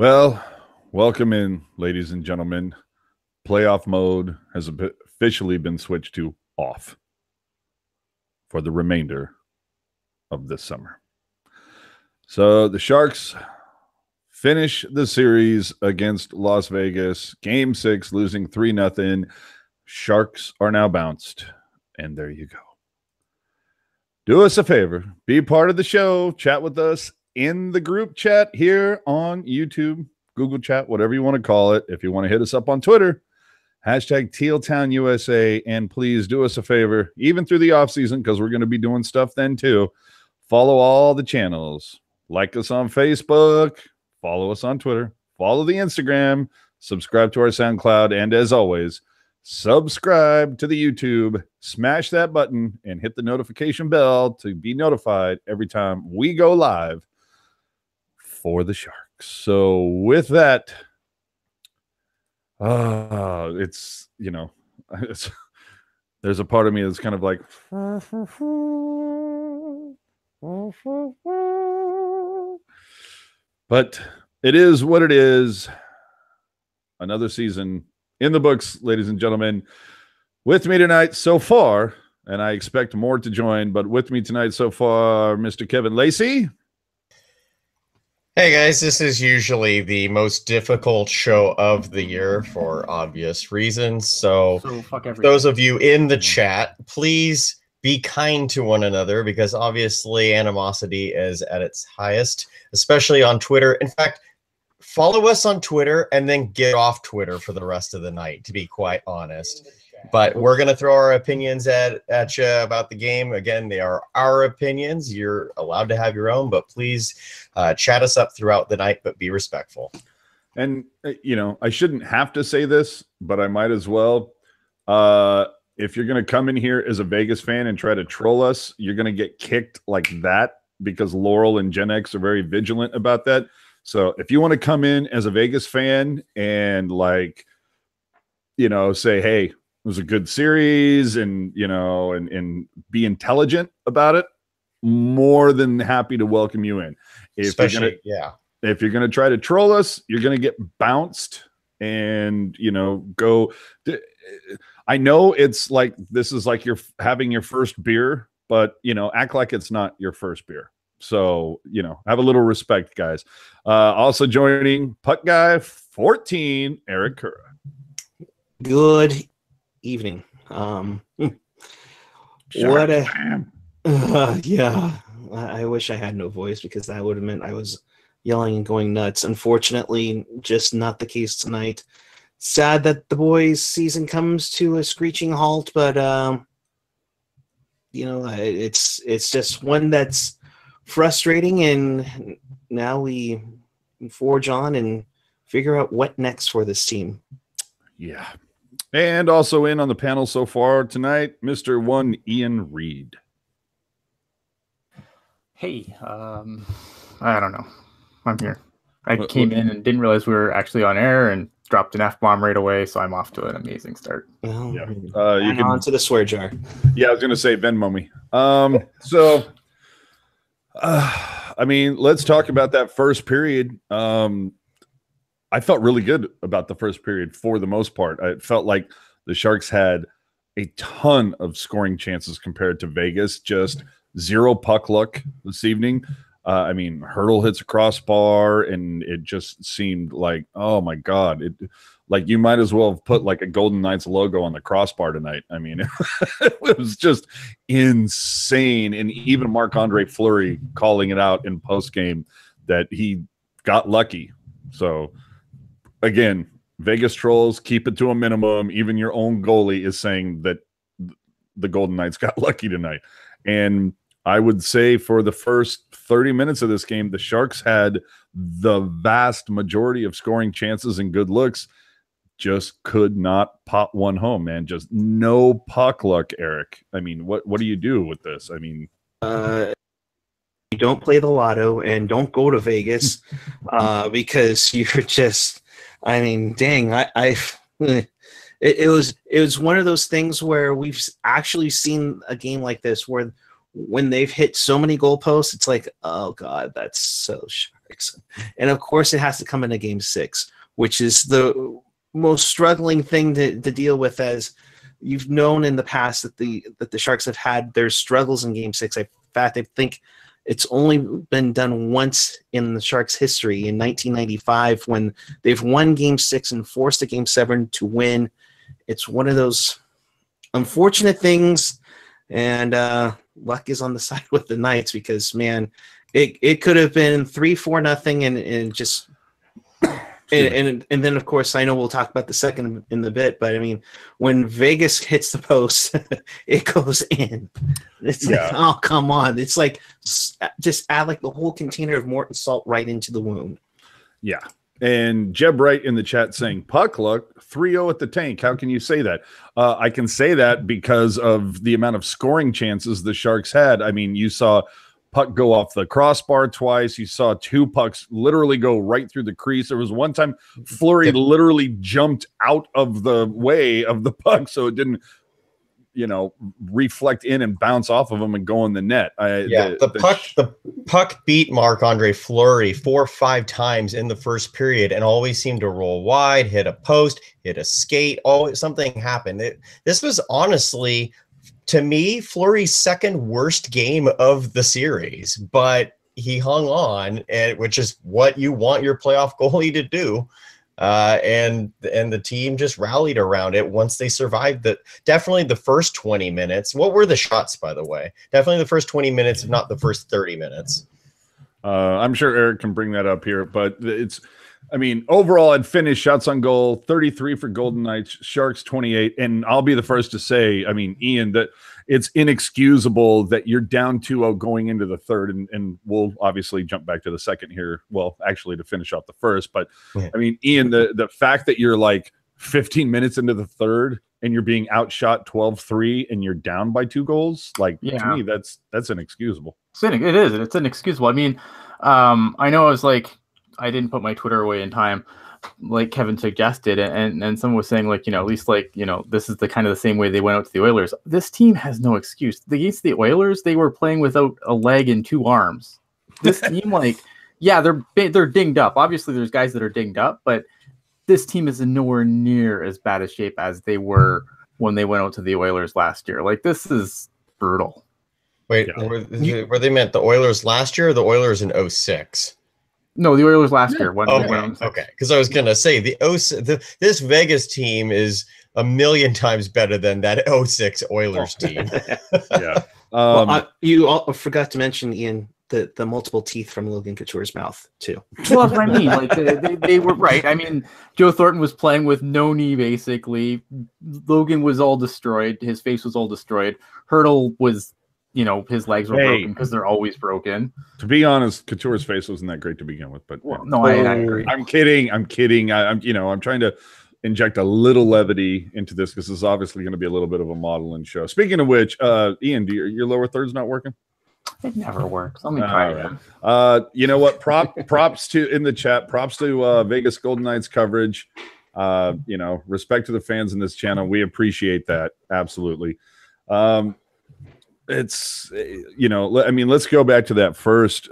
Well, welcome in, ladies and gentlemen. Playoff mode has officially been switched to off for the remainder of this summer. So the Sharks finish the series against Las Vegas. Game 6, losing 3-0. Sharks are now bounced, and there you go. Do us a favor. Be part of the show. Chat with us in the group chat here on YouTube, Google Chat, whatever you want to call it. If you want to hit us up on Twitter, hashtag TealTownUSA. And please do us a favor, even through the offseason, because we're going to be doing stuff then too. Follow all the channels. Like us on Facebook. Follow us on Twitter. Follow the Instagram. Subscribe to our SoundCloud. And as always, subscribe to the YouTube, smash that button, and hit the notification bell to be notified every time we go live for the Sharks. So with that, it's, there's a part of me that's kind of like, but it is what it is. Another season in the books, ladies and gentlemen. With me tonight so far, and I expect more to join, but with me tonight so far, Mr. Kevin Lacey. Hey guys, this is usually the most difficult show of the year for obvious reasons. So fuck everything. Those of you in the chat, please be kind to one another, because obviously animosity is at its highest, especially on Twitter. In fact, follow us on Twitter and then get off Twitter for the rest of the night, to be quite honest. But we're going to throw our opinions at you about the game. Again, they are our opinions. You're allowed to have your own, but please chat us up throughout the night, but be respectful. And, I shouldn't have to say this, but I might as well. If you're going to come in here as a Vegas fan and try to troll us, you're going to get kicked like that, because Laurel and Gen X are very vigilant about that. So if you want to come in as a Vegas fan and say, hey, it was a good series and, and be intelligent about it, more than happy to welcome you in. If you're going to try to troll us, you're going to get bounced and, go. I know it's like, this is like you're having your first beer, but, act like it's not your first beer. So, have a little respect, guys. Also joining Puck Guy 14, Eric Cura. Good evening. I wish I had no voice, because that would have meant I was yelling and going nuts. Unfortunately, just not the case tonight. Sad that the boys' season comes to a screeching halt, but it's just one that's frustrating, and now we forge on and figure out what next for this team. Yeah. And also in on the panel so far tonight, Mr. One Ian Reed. Hey, I don't know. I'm here. I came in and didn't realize we were actually on air and dropped an F-bomb right away, so I'm off to an amazing start. Well, yeah. You can on to the swear jar. Yeah, I was going to say Venmo me. Let's talk about that first period. I felt really good about the first period for the most part. I felt like the Sharks had a ton of scoring chances compared to Vegas, just zero puck luck this evening. Hurdle hits a crossbar, and it just seemed like, oh my God, like you might as well have put like a Golden Knights logo on the crossbar tonight. It was just insane. And even Marc-Andre Fleury calling it out in postgame that he got lucky. So again, Vegas trolls, keep it to a minimum. Even your own goalie is saying that the Golden Knights got lucky tonight. And I would say for the first 30 minutes of this game, the Sharks had the vast majority of scoring chances and good looks, just could not pop one home, man. Just no puck luck, Eric. What do you do with this? You don't play the lotto and don't go to Vegas because you're just, it was one of those things where we've actually seen a game like this where when they've hit so many goalposts, it's like, oh God, that's so Sharks. And of course, it has to come in a game 6, which is the most struggling thing to deal with, as you've known in the past that the Sharks have had their struggles in game 6. In fact, I think it's only been done once in the Sharks' history in 1995 when they've won game 6 and forced a game 7 to win. It's one of those unfortunate things, and luck is on the side with the Knights, because, man, it could have been 3-4-0 and just and then, of course, I know we'll talk about the second in the bit, but I mean, when Vegas hits the post, it goes in. It's like, oh, come on. It's like, just add like the whole container of Morton salt right into the wound. Yeah. And Jeb Wright in the chat saying, puck luck, 3-0 at the tank. How can you say that? I can say that because of the amount of scoring chances the Sharks had. I mean, you saw puck go off the crossbar twice. You saw 2 pucks literally go right through the crease. There was one time Fleury literally jumped out of the way of the puck, so it didn't, reflect in and bounce off of him and go in the net. The puck beat Marc-Andre Fleury 4 or 5 times in the first period and always seemed to roll wide, hit a post, hit a skate. Always something happened. This was honestly, to me, Fleury's second worst game of the series, but he hung on, which is what you want your playoff goalie to do. And the team just rallied around it once they survived definitely the first 20 minutes. What were the shots, by the way? Definitely the first 20 minutes, if not the first 30 minutes. I'm sure Eric can bring that up here, but overall, I'd finish shots on goal, 33 for Golden Knights, Sharks 28. And I'll be the first to say, Ian, that it's inexcusable that you're down 2-0 going into the third. And we'll obviously jump back to the second here. Well, actually, to finish off the first. But, Ian, the fact that you're like 15 minutes into the third and you're being outshot 12-3 and you're down by 2 goals, to me, that's inexcusable. It is. It's inexcusable. I know I didn't put my Twitter away in time, like Kevin suggested, and someone was saying, at least this is the kind of the same way they went out to the Oilers. This team has no excuse. Against the Oilers, they were playing without a leg and 2 arms. This team, they're dinged up. Obviously, there's guys that are dinged up, but this team is in nowhere near as bad a shape as they were when they went out to the Oilers last year. This is brutal. Wait, were they meant the Oilers last year or the Oilers in 06? No, the Oilers last year. Okay. Because I was gonna say this Vegas team is a million times better than that 06 Oilers team. Yeah. You all forgot to mention, Ian, the multiple teeth from Logan Couture's mouth too. Well, that's what I mean. They were right. Joe Thornton was playing with no knee basically. Logan was all destroyed. His face was all destroyed. Hurdle was. His legs were broken because they're always broken. To be honest, Couture's face wasn't that great to begin with, but no, I agree. I'm kidding. I'm trying to inject a little levity into this because this is obviously going to be a little bit of a modeling show. Speaking of which, Ian, your lower third's not working? It never works. Let me try it. Right. You know what? Props to in the chat. Props to Vegas Golden Knights coverage. Respect to the fans in this channel. We appreciate that. Absolutely. It's let's go back to that first.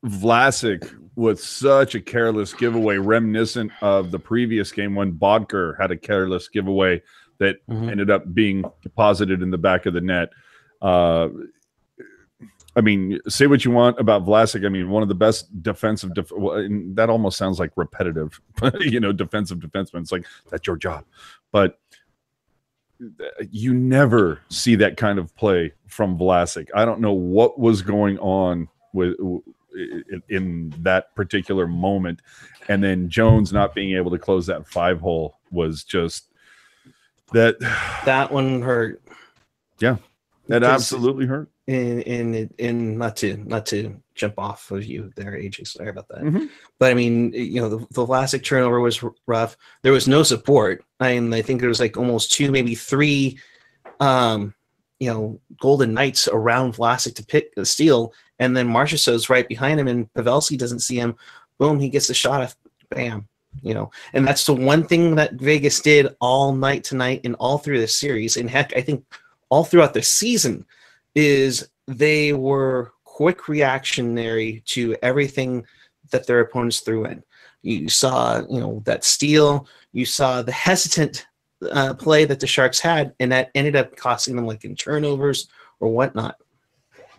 Vlasic was such a careless giveaway, reminiscent of the previous game when Bodker had a careless giveaway that ended up being deposited in the back of the net. Say what you want about Vlasic. One of the best defensive. That almost sounds like repetitive, defensive defenseman. It's like that's your job, but. You never see that kind of play from Vlasic. I don't know what was going on in that particular moment, and then Jones not being able to close that 5-hole was just that. That one hurt. Yeah, that absolutely hurt. And not to jump off of you there, AJ. Sorry about that. But the Vlasic turnover was rough. There was no support. I think there was almost 2, maybe 3, Golden Knights around Vlasic to pick the steal, and then Marchessault's right behind him, and Pavelski doesn't see him. Boom, he gets the shot off. Bam. And that's the one thing that Vegas did all night tonight and all through the series, and heck, I think all throughout the season. is they were quick reactionary to everything that their opponents threw in. You saw, that steal. You saw the hesitant play that the Sharks had, and that ended up costing them like in turnovers or whatnot.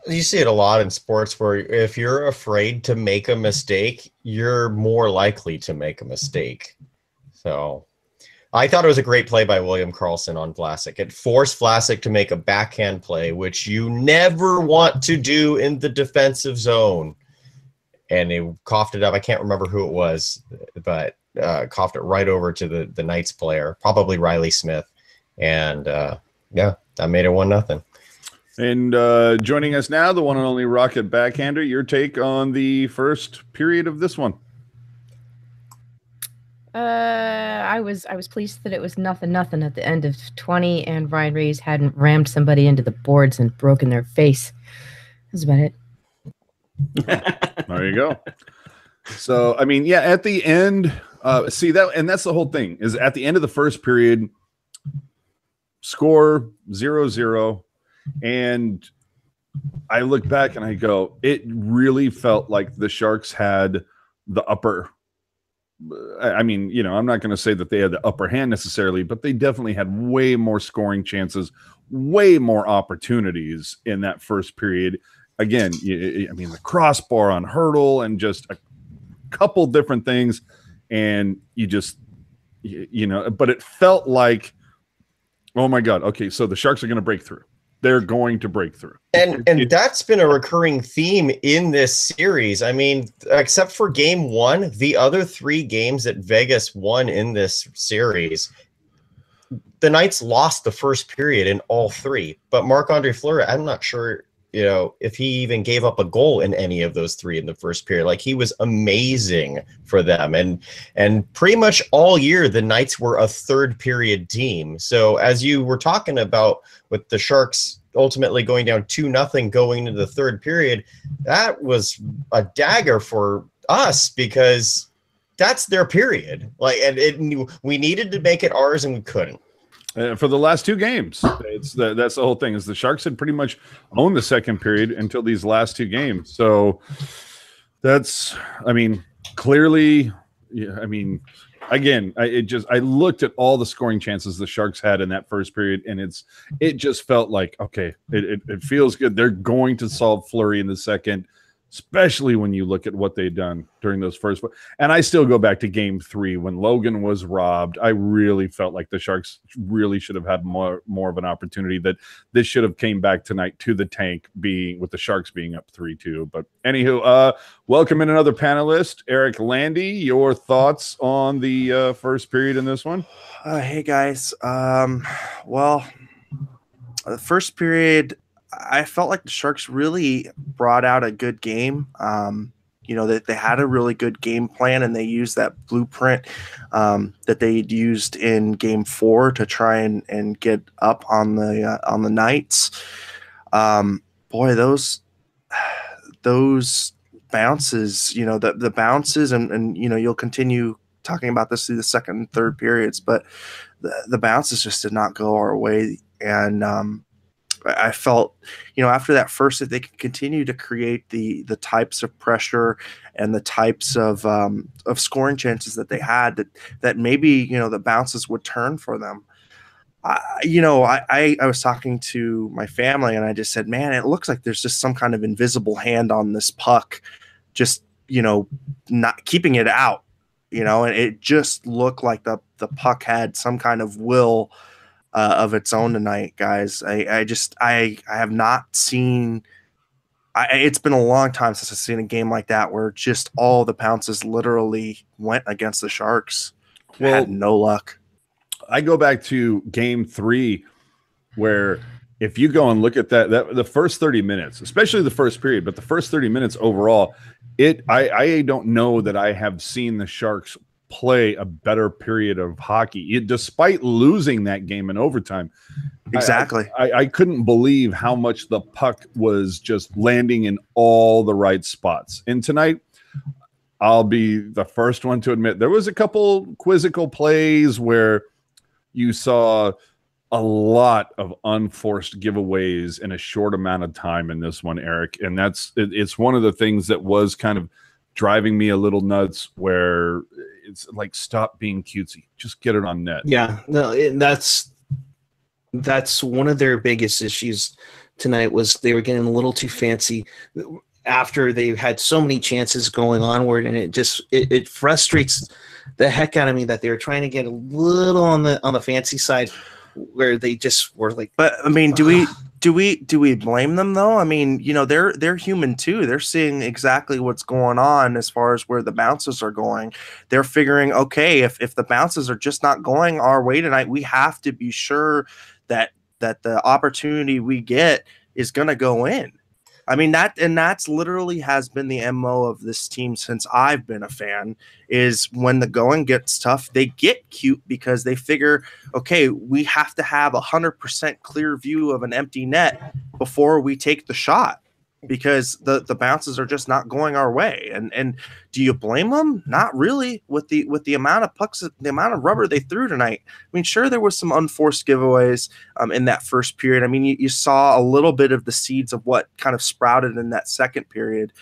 You see it a lot in sports where if you're afraid to make a mistake, you're more likely to make a mistake. So I thought it was a great play by William Karlsson on Vlasic. It forced Vlasic to make a backhand play, which you never want to do in the defensive zone. And he coughed it up. I can't remember who it was, but coughed it right over to the Knights player, probably Riley Smith. And that made it 1-0. And joining us now, the one and only Rocket Backhander, your take on the first period of this one. I was pleased that it was 0-0 at the end of 20, and Ryan Reeves hadn't rammed somebody into the boards and broken their face. That's about it. There you go. So, I mean, at the end, that's the whole thing, is at the end of the first period, score 0-0. And I look back and I go, it really felt like the Sharks had the upper. I mean, I'm not going to say that they had the upper hand necessarily, but they definitely had way more scoring chances, way more opportunities in that first period. Again, the crossbar on Hurdle and just a couple different things. And but it felt like, oh my God, okay, so the Sharks are going to break through. They're going to break through. And that's been a recurring theme in this series. I mean, except for game 1, the other 3 games that Vegas won in this series, the Knights lost the first period in all 3. But Marc-Andre Fleury, I'm not sure, if he even gave up a goal in any of those 3 in the first period. Like, he was amazing for them. And pretty much all year, the Knights were a third period team. So as you were talking about with the Sharks ultimately going down 2-0 going into the third period, that was a dagger for us because that's their period. We needed to make it ours and we couldn't. For the last 2 games, that's the whole thing. Is the Sharks had pretty much owned the second period until these last 2 games. So that's, clearly, again, I looked at all the scoring chances the Sharks had in that first period, and it just felt like, okay, it feels good. They're going to solve Fleury in the second, especially when you look at what they've done during those first. And I still go back to game 3 when Logan was robbed. I really felt like the Sharks really should have had more of an opportunity, that this should have came back tonight to the tank, with the Sharks being up 3-2. But anywho, welcome in another panelist, Eric Landy. Your thoughts on the first period in this one? Hey guys. Well, the first period, I felt like the Sharks really brought out a good game. That they had a really good game plan, and they used that blueprint that they used in game 4 to try and get up on the Knights. Boy, those bounces, the bounces, and you'll continue talking about this through the second and third periods, but the bounces just did not go our way. And I felt, after that first, that they could continue to create the types of pressure and the types of scoring chances that they had, that maybe, the bounces would turn for them. I was talking to my family, and I just said, man, it looks like there's just some kind of invisible hand on this puck, just, not keeping it out, and it just looked like the puck had some kind of will of its own tonight, guys. I have not seen. It's been a long time since I've seen a game like that where just all the pounces literally went against the Sharks. Well, had no luck. I go back to game 3, where if you go and look at that the first 30 minutes, especially the first period, but the first 30 minutes overall, I don't know that I have seen the Sharks play a better period of hockey, despite losing that game in overtime. Exactly. I couldn't believe how much the puck was just landing in all the right spots. And tonight, I'll be the first one to admit there was a couple quizzical plays where you saw a lot of unforced giveaways in a short amount of time in this one, Eric. And it's one of the things that was kind of driving me a little nuts, where it's like, stop being cutesy, just get it on net. Yeah, no, that's one of their biggest issues tonight, was they were getting a little too fancy after they had so many chances going onward, and it frustrates the heck out of me that they were trying to get a little on the fancy side, where they just were like. But I mean, do we blame them though? I mean, you know, they're human too. They're seeing exactly what's going on as far as where the bounces are going. They're figuring, okay, if the bounces are just not going our way tonight, we have to be sure that the opportunity we get is going to go in. I mean, that's literally has been the MO of this team since I've been a fan, is when the going gets tough, they get cute because they figure, okay, we have to have 100% clear view of an empty net before we take the shot, because the bounces are just not going our way. And do you blame them? Not really, with the amount of pucks, the amount of rubber they threw tonight. I mean, sure, there was some unforced giveaways in that first period. I mean, you saw a little bit of the seeds of what kind of sprouted in that second period.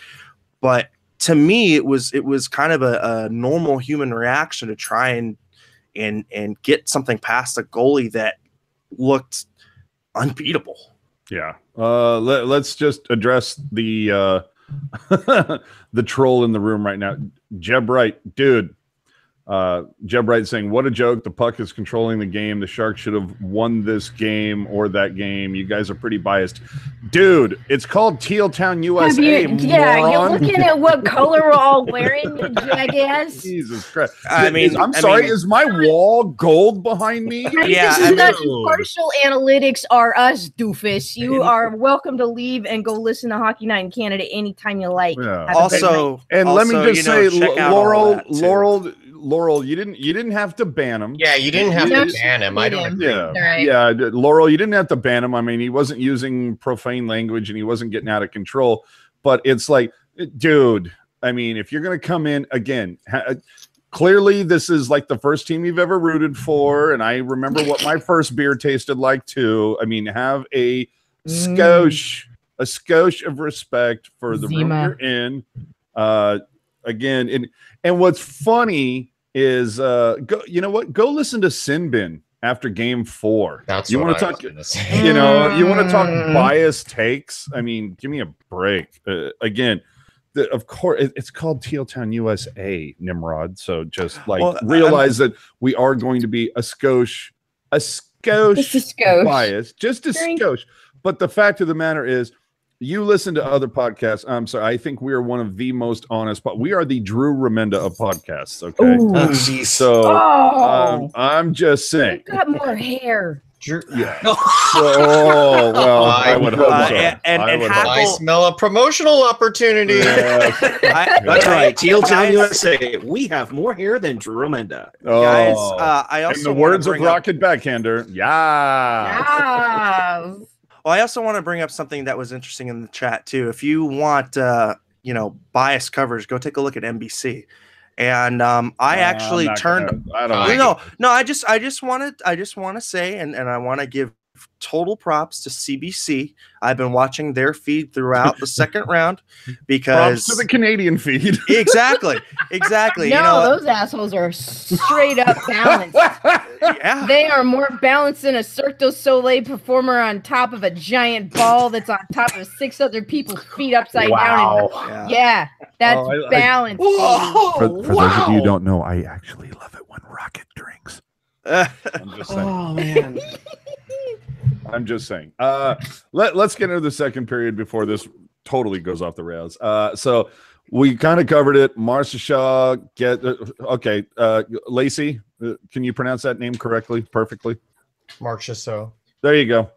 But to me, it was kind of a normal human reaction to try and get something past a goalie that looked unbeatable. Yeah. Let's just address the the troll in the room right now. Jeb Wright, dude. Jeb Wright saying, what a joke. The puck is controlling the game. The Sharks should have won this game or that game. You guys are pretty biased. Dude, it's called Teal Town, USA. You're looking at what color we're all wearing, you jackass. Jesus Christ. I'm sorry, is my wall gold behind me? Yeah, this is not partial analytics are us, doofus. You are welcome to leave and go listen to Hockey Night in Canada anytime you like. Yeah. Also, let me just say, check out all that, too. Laurel, you didn't have to ban him. Yeah, you didn't have to ban him. I don't agree. Yeah, Laurel, you didn't have to ban him. I mean, he wasn't using profane language and he wasn't getting out of control. But it's like, dude, I mean, if you're going to come in again, clearly this is like the first team you've ever rooted for. And I remember what my first beer tasted like too. I mean, have a skosh of respect for the room you're in. Again, and what's funny is go listen to Sin Bin after game 4. That's you want to talk, you want to talk biased takes. I mean, give me a break. Again, of course, it's called Teal Town, USA, Nimrod. So just realize that we are going to be a skosh bias, just a skosh. But the fact of the matter is, you listen to other podcasts. I'm sorry. I think we are one of the most honest, but we are the Drew Remenda of podcasts. Okay. So I'm just saying. You've got more hair. Yeah. Oh, well, I would hope so. I smell a promotional opportunity. That's right. Teal Town, USA. We have more hair than Drew Remenda. Oh. Guys, I also in the words of Rocket Backhander. Yeah. Well, I also want to bring up something that was interesting in the chat too. If you want, biased coverage, go take a look at NBC. And I actually turned. I just want to say, and I want to give total props to CBC. I've been watching their feed throughout the second round because props to the Canadian feed. Exactly. No, those assholes are straight up balanced. Yeah, they are more balanced than a Cirque du Soleil performer on top of a giant ball that's on top of 6 other people's feet upside down. Yeah, that's balanced. For those of you who don't know, I actually love it when Rocket drinks. I'm just saying. Oh man. I'm just saying. Let's get into the second period before this totally goes off the rails. So we kind of covered it. Marcia Shaw, Lacey, can you pronounce that name correctly, perfectly? Marcia So. There you go.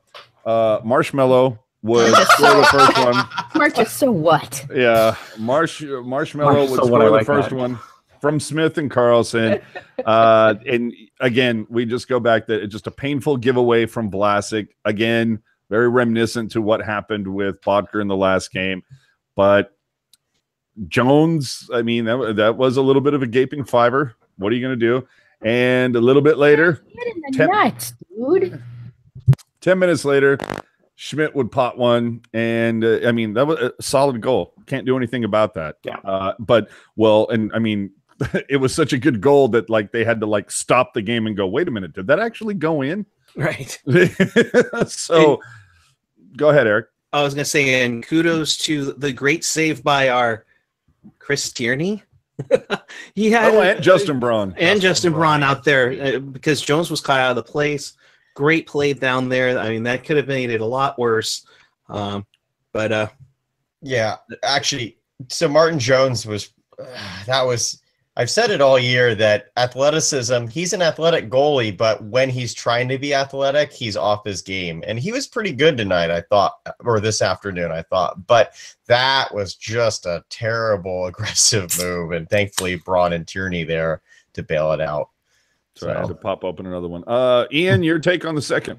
Marshmallow would score the first one. Marcia, so what? Yeah, Marshmallow would score the first one from Smith and Carlson. And again, we just go back to just a painful giveaway from Vlasic. Again, very reminiscent to what happened with Bodker in the last game. But Jones, I mean, that was a little bit of a gaping fiver. What are you going to do? And a little bit later, Get in the nuts, dude. 10 minutes later, Schmidt would pot one, and I mean, that was a solid goal. Can't do anything about that. Yeah. It was such a good goal that like they had to like stop the game and go, wait a minute, did that actually go in? Right. So go ahead, Eric. I was going to say, and kudos to the great save by our Chris Tierney. He had and Justin Braun. And Justin Braun out there because Jones was caught out of the place. Great play down there. I mean, that could have made it a lot worse. Yeah, actually, so Martin Jones was I've said it all year that athleticism, he's an athletic goalie, but when he's trying to be athletic, he's off his game. And he was pretty good tonight, I thought, or this afternoon, I thought. But that was just a terrible, aggressive move. And thankfully, Braun and Tierney there to bail it out. So I had to pop open another one. Ian, your take on the second?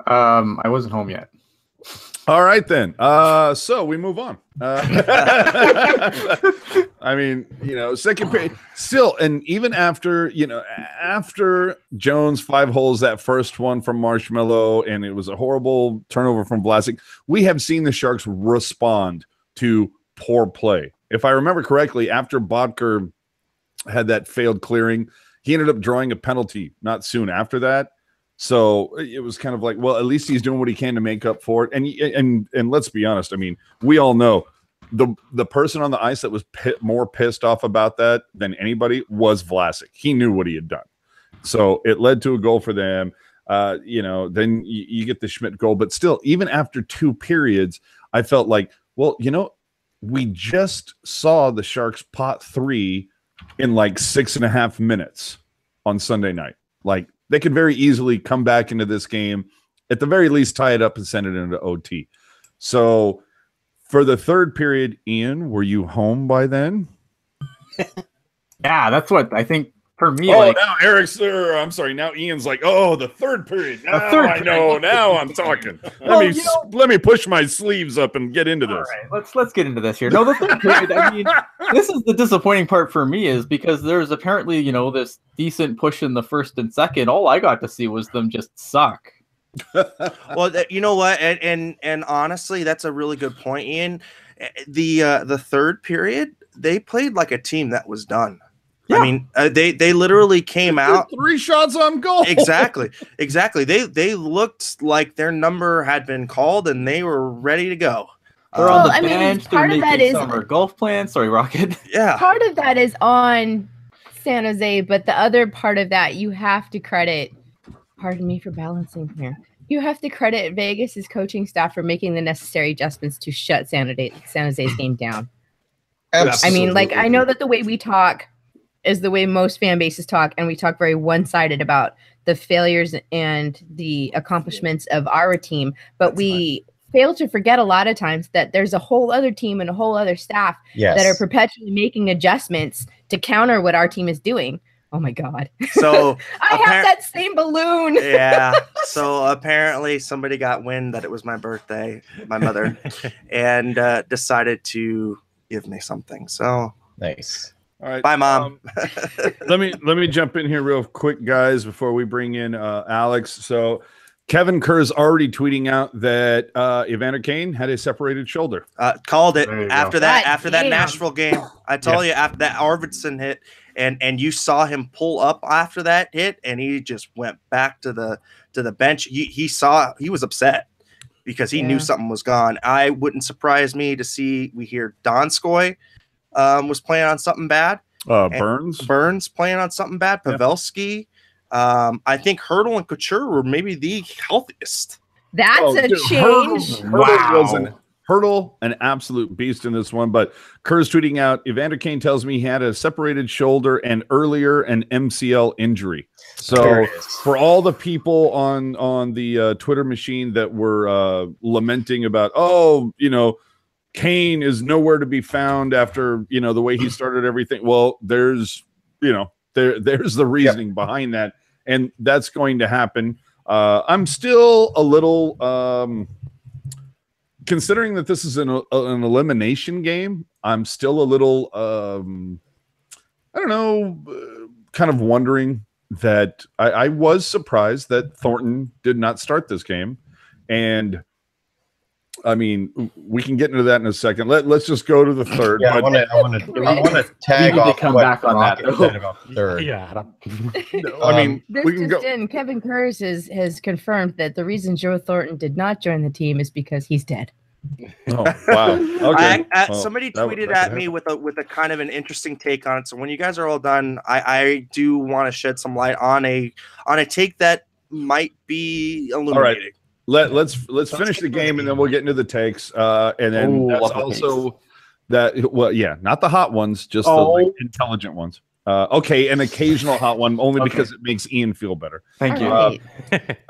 I wasn't home yet. All right, then. So we move on. I mean, second period still, and even after, after Jones 5 holes that first one from Marshmallow, and it was a horrible turnover from Vlasic, we have seen the Sharks respond to poor play. If I remember correctly, after Bodker had that failed clearing, he ended up drawing a penalty not soon after that. So it was kind of like, well, at least he's doing what he can to make up for it. And let's be honest. I mean, we all know the person on the ice that was more pissed off about that than anybody was Vlasic. He knew what he had done. So it led to a goal for them. Then you get the Schmidt goal. But still, even after 2 periods, I felt like, well, we just saw the Sharks pot 3 in like 6.5 minutes on Sunday night. Like, they could very easily come back into this game, at the very least tie it up and send it into OT. So for the third period, Ian, were you home by then? Yeah, that's what I think for me. Now Eric's there. I'm sorry. Now Ian's like, the third period. Now I know. Now I'm talking. Let me push my sleeves up and get into this. All right, let's get into this here. No, the third period. I mean, this is the disappointing part for me, is because there's apparently this decent push in the first and second. All I got to see was them just suck. Well, you know what, and honestly, that's a really good point, Ian. The third period, they played like a team that was done. Yeah. I mean, they literally came out 3 shots on goal. Exactly. They looked like their number had been called and they were ready to go. They're on the bench. They're making summer golf plans. Sorry, Rocket. Yeah. Part of that is on San Jose, but the other part of that you have to credit. Pardon me for balancing here. You have to credit Vegas's coaching staff for making the necessary adjustments to shut San Jose's game down. Absolutely. I mean, like, I know that the way we talk is the way most fan bases talk, and we talk very one-sided about the failures and the accomplishments of our team, but we fail to forget a lot of times that there's a whole other team and a whole other staff that are perpetually making adjustments to counter what our team is doing. Oh my God. So I have that same balloon. Yeah. So apparently somebody got wind that it was my birthday, my mother, and decided to give me something. So nice. All right. Bye, Mom. Let me jump in here real quick, guys, before we bring in Alex. So Kevin Kerr's already tweeting out that Evander Kane had a separated shoulder. Called it after that. God After that Nashville game, I told you, after that Arvidsson hit, and you saw him pull up after that hit, and he just went back to the bench. He was upset because he knew something was gone. I wouldn't surprise me to see we hear Donskoy was playing on something bad. Burns playing on something bad. Pavelski. I think Hurdle and Couture were maybe the healthiest. That's a change. Hurdle, an absolute beast in this one. But Kerr's tweeting out, Evander Kane tells me he had a separated shoulder and earlier an MCL injury. So for all the people on the Twitter machine that were lamenting about, Kane is nowhere to be found after, the way he started everything. Well, there's the reasoning behind that. And that's going to happen. I'm still a little, considering that this is an elimination game, I'm still a little, kind of wondering that I was surprised that Thornton did not start this game. And I mean, we can get into that in a second. Let's just go to the third. Yeah, but I want to tag need to off come what back on that, Rocket though. said about third. Yeah. I mean, This we can just go. in, Kevin Kurz has confirmed that the reason Joe Thornton did not join the team is because he's dead. Oh, wow. Okay. Well, somebody that- tweeted that at could me happen. with a kind of an interesting take on it. So when you guys are all done, I do want to shed some light on a take that might be illuminating. Let's finish the game and then we'll get into the takes. And then Ooh, that's love the also that. Well, yeah, not the hot ones, just the Oh. intelligent ones. Okay, an occasional hot one only Okay. because it makes Ian feel better. Thank you. All right.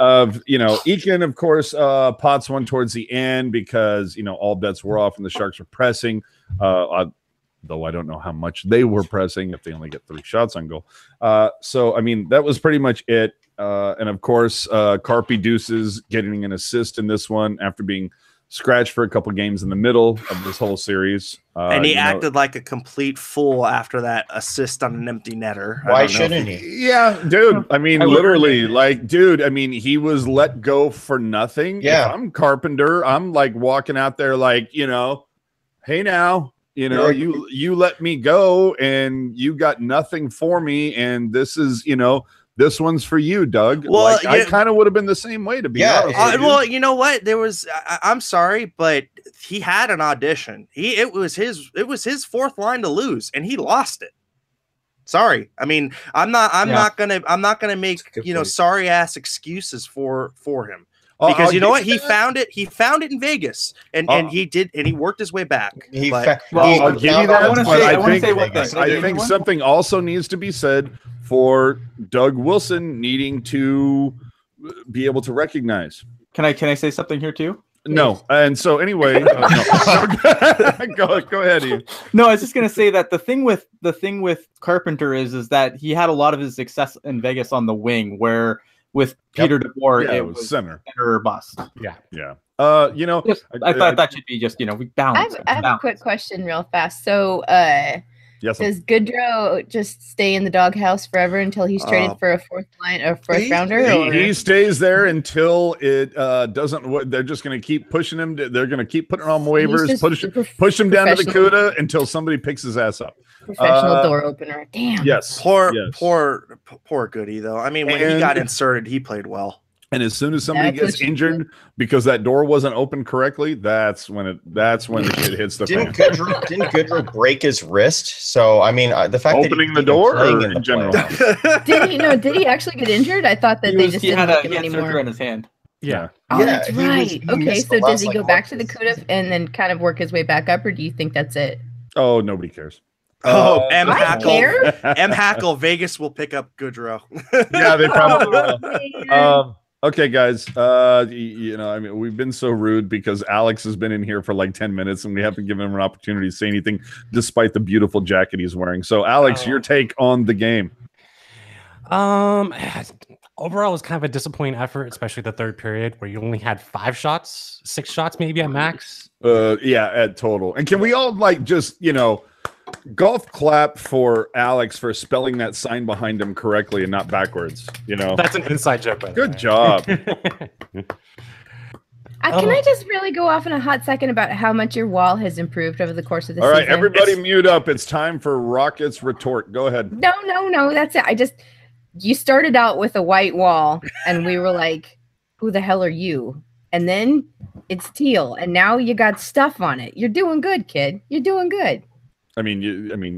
Eakin, of course, pots one towards the end because all bets were off and the Sharks were pressing. Though I don't know how much they were pressing if they only get 3 shots on goal. So I mean that was pretty much it. And of course, Carpe Deuces getting an assist in this one after being scratched for a couple games in the middle of this whole series. And he acted like a complete fool after that assist on an empty netter. I Why don't know if shouldn't he? Yeah, dude. I mean, I literally, like, dude. I mean, he was let go for nothing. Yeah. If I'm Carpenter, I'm like walking out there, like, hey, now, Yeah. you let me go, and you got nothing for me, and this is, this one's for you, Doug. Well, like, I yeah. kind of would have been the same way, to be Yeah, honest. with you. Well, you know what? There was. I'm sorry, but he had an audition. It was his fourth line to lose, and he lost it. Sorry. I mean, I'm not gonna make That's a good point. sorry ass excuses for him I'll because you know give what? He found it. He found it in Vegas, and he did, and he worked his way back. He But- fa- Well, he I'll give you found that, out wanna but say- I I wanna think say one thing. Can I I give think you one? something also needs to be said for Doug Wilson needing to be able to recognize. Can I say something here too? No, and so anyway, no. go ahead, Ian. No, I was just gonna say that the thing with Carpenter is that he had a lot of his success in Vegas on the wing, where with Peter DeBoer Yeah, it was center. center or bust. Yeah. Just, I thought that should be just we balance. I have a balance. quick question, real fast. So, Yes. does Goodrow just stay in the doghouse forever until he's traded for a fourth line or first rounder? Or? He stays there until it doesn't. They're just going to keep pushing him. They're going to keep putting him on waivers, just push him down to the professional- CUDA until somebody picks his ass up. Professional door opener. Damn. Yes. Poor Goody though. I mean, when he And- got inserted, he played well. And as soon as somebody That's gets what you injured because that door wasn't open correctly, that's when the shit hits the Didn't fan. Goodrow break his wrist? So I mean, the fact Opening that the door playing or in general? Did he actually get injured? I thought that they just He didn't had look at him surgery anymore. on his hand. Yeah. Oh, Yeah, that's he was- right. he Okay, missed so the does last, he like, go back to the month. CUDA and then kind of work his way back up, or do you think that's it? Oh, nobody cares. M. I Hackle. care. M. Hackle. Vegas will pick up Goodrow. Yeah, they probably will. Man. Okay, guys. I mean, we've been so rude because Alex has been in here for like 10 minutes and we haven't given him an opportunity to say anything despite the beautiful jacket he's wearing. So, Alex, your take on the game. Overall, it was kind of a disappointing effort, especially the third period where you only had 6 shots maybe at max. Yeah, at total. And can we all just, golf clap for Alex for spelling that sign behind him correctly and not backwards, That's an inside joke. By the Good way. job. Can I just really go off in a hot second about how much your wall has improved over the course of the All season? right, everybody mute up. It's time for Rocket's retort. Go ahead. No, that's it. You started out with a white wall, and we were like, who the hell are you? And then it's teal, and now you got stuff on it. You're doing good, kid. You're doing good. I mean,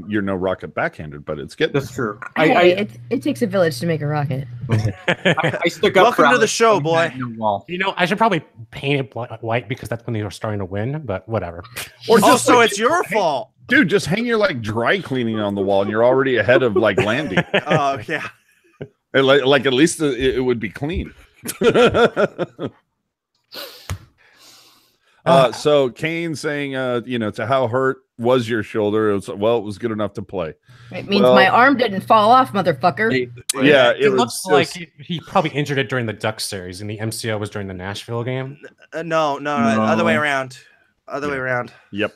you're no Rocket backhanded, but it's getting. That's true. Hey, it takes a village to make a rocket. I stuck up. Welcome for to the Alex show, on boy. that new wall. I should probably paint it white because that's when they were starting to win, but whatever. Or Oh, just so it's your fault. dude, just hang your dry cleaning on the wall, and you're already ahead of Landy. Oh yeah. And, at least it would be clean. So Kane saying, to how hurt was your shoulder? It was good enough to play. It means my arm didn't fall off, motherfucker. Yeah, It was looks like just- he probably injured it during the Ducks series, and the MCO was during the Nashville game. No, other way around. Other way around. Yep.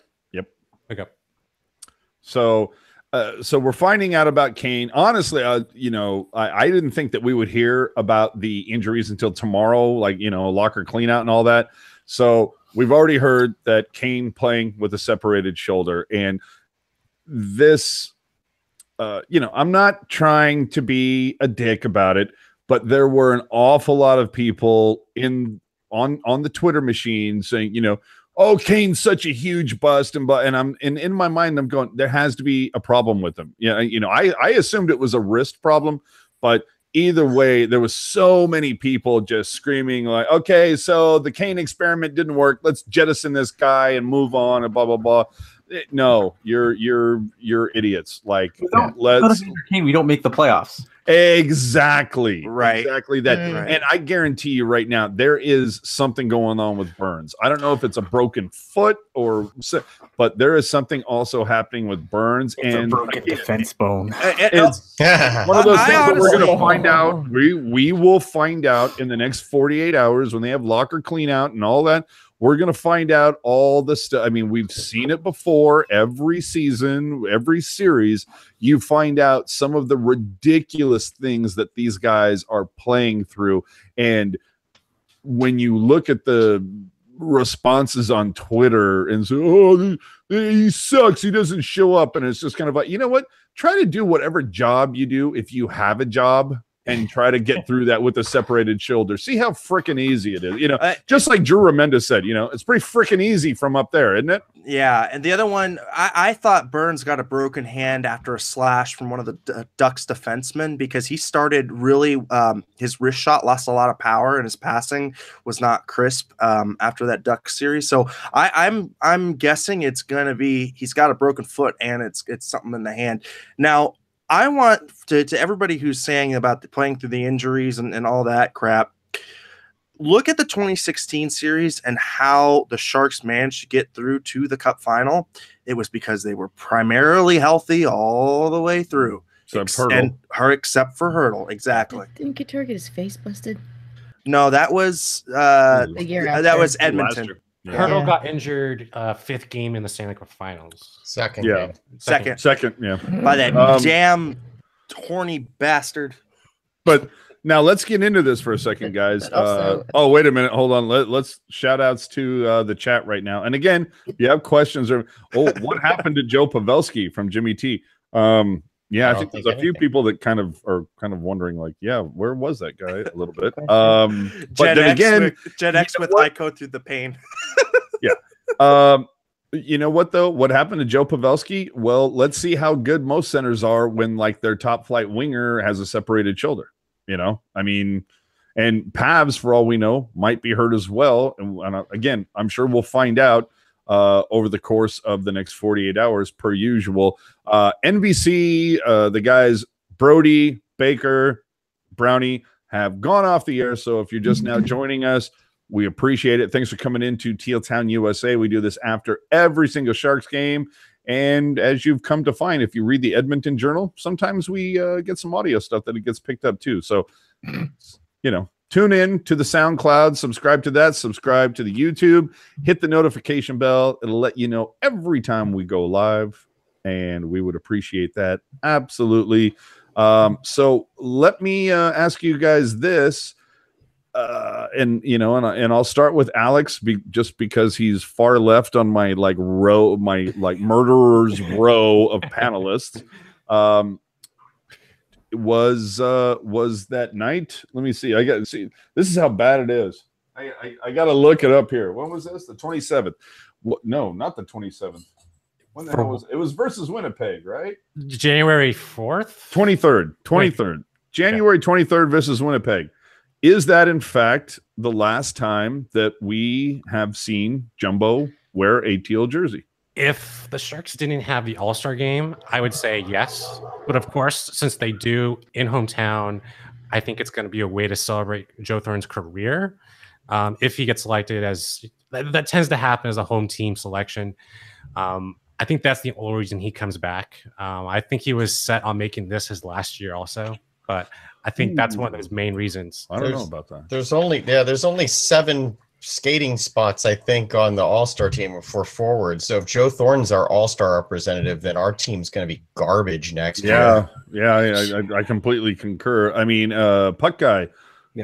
Okay. So So we're finding out about Kane. Honestly, you know, I didn't think that we would hear about the injuries until tomorrow, like, you know, locker clean out and all that. So we've already heard that Kane playing with a separated shoulder. And this, you know, I'm not trying to be a dick about it, but there were an awful lot of people on the Twitter machine saying, you know, oh, Kane's such a huge bust, and in my mind, I'm going, there has to be a problem with him. Yeah, you know, I assumed it was a wrist problem, but either way, there was so many people just screaming like, okay, so the Kane experiment didn't work. Let's jettison this guy and move on and blah blah blah. No, you're idiots. Like, let's Kane, we don't make the playoffs. Exactly. Right. Exactly that. Right. And I guarantee you right now, there is something going on with Burns. I don't know if it's a broken foot but there is something also happening with Burns. It's a broken defense bone. It's one of those things that we're going to find out. We will find out in the next 48 hours when they have locker clean out and all that. We're going to find out all the stuff. I mean, we've seen it before. Every season, every series, you find out some of the ridiculous things that these guys are playing through. And when you look at the responses on Twitter and say, oh, he sucks, he doesn't show up. And it's just kind of like, you know what? Try to do whatever job you do if you have a job. And try to get through that with a separated shoulder. See how freaking easy it is. You know, just like Drew Remendez said, you know, it's pretty freaking easy from up there, isn't it? Yeah. And the other one, I thought Burns got a broken hand after a slash from one of the Ducks defensemen because he started really, his wrist shot lost a lot of power and his passing was not crisp after that Duck series. So I'm guessing it's going to be, he's got a broken foot and it's something in the hand. Now, I want to everybody who's saying about playing through the injuries and all that crap, look at the 2016 series and how the Sharks managed to get through to the Cup final. It was because they were primarily healthy all the way through. Except for Hurdle. Exactly. Didn't Couture get his face busted? No, that was the year after. That was Edmonton. Yeah. Hurdle got injured 5th game in the Stanley Cup Finals. Second. Yeah. Second. Yeah. By that damn horny bastard. But now let's get into this for a second, guys. Oh, wait a minute. Hold on. Let's shout outs to the chat right now. And again, if you have questions or what happened to Joe Pavelski from Jimmy T? Yeah, I think there's a few people that kind of wondering, like, yeah, where was that guy a little bit? But then again, Gen X with I Go Through the Pain. Yeah. You know what, though? What happened to Joe Pavelski? Well, let's see how good most centers are when, like, their top flight winger has a separated shoulder. You know, I mean, and Pavs, for all we know, might be hurt as well. And again, I'm sure we'll find out over the course of the next 48 hours per usual. NBC, the guys Brody, Baker, Brownie have gone off the air. So if you're just now joining us, we appreciate it. Thanks for coming into Teal Town, USA. We do this after every single Sharks game. And as you've come to find, if you read the Edmonton Journal, sometimes we get some audio stuff that it gets picked up too. So, you know, tune in to the SoundCloud, subscribe to that, subscribe to the YouTube, hit the notification bell. It'll let you know every time we go live, and we would appreciate that. Absolutely. So let me ask you guys this, and you know, and I'll start with Alex just because he's far left on my murderer's row of panelists. Was that night? Let me see. I got to see. This is how bad it is. I got to look it up here. When was this? The 27th? No, not the 27th. When the hell was it? It was versus Winnipeg, right? January 4th? 23rd. January 23rd versus Winnipeg. Is that, in fact, the last time that we have seen Jumbo wear a teal jersey? If the Sharks didn't have the All-Star game, I would say yes. But of course, since they do in hometown, I think it's going to be a way to celebrate Joe Thorne's career. If he gets selected, as that tends to happen as a home team selection. I think that's the only reason he comes back. I think he was set on making this his last year also, but I think that's one of those main reasons. I don't know about that. There's only 7 skating spots, I think, on the All-Star team for forward. So if Joe Thornton's our All-Star representative, then our team's going to be garbage next year. Yeah, I completely concur. I mean, Puck Guy,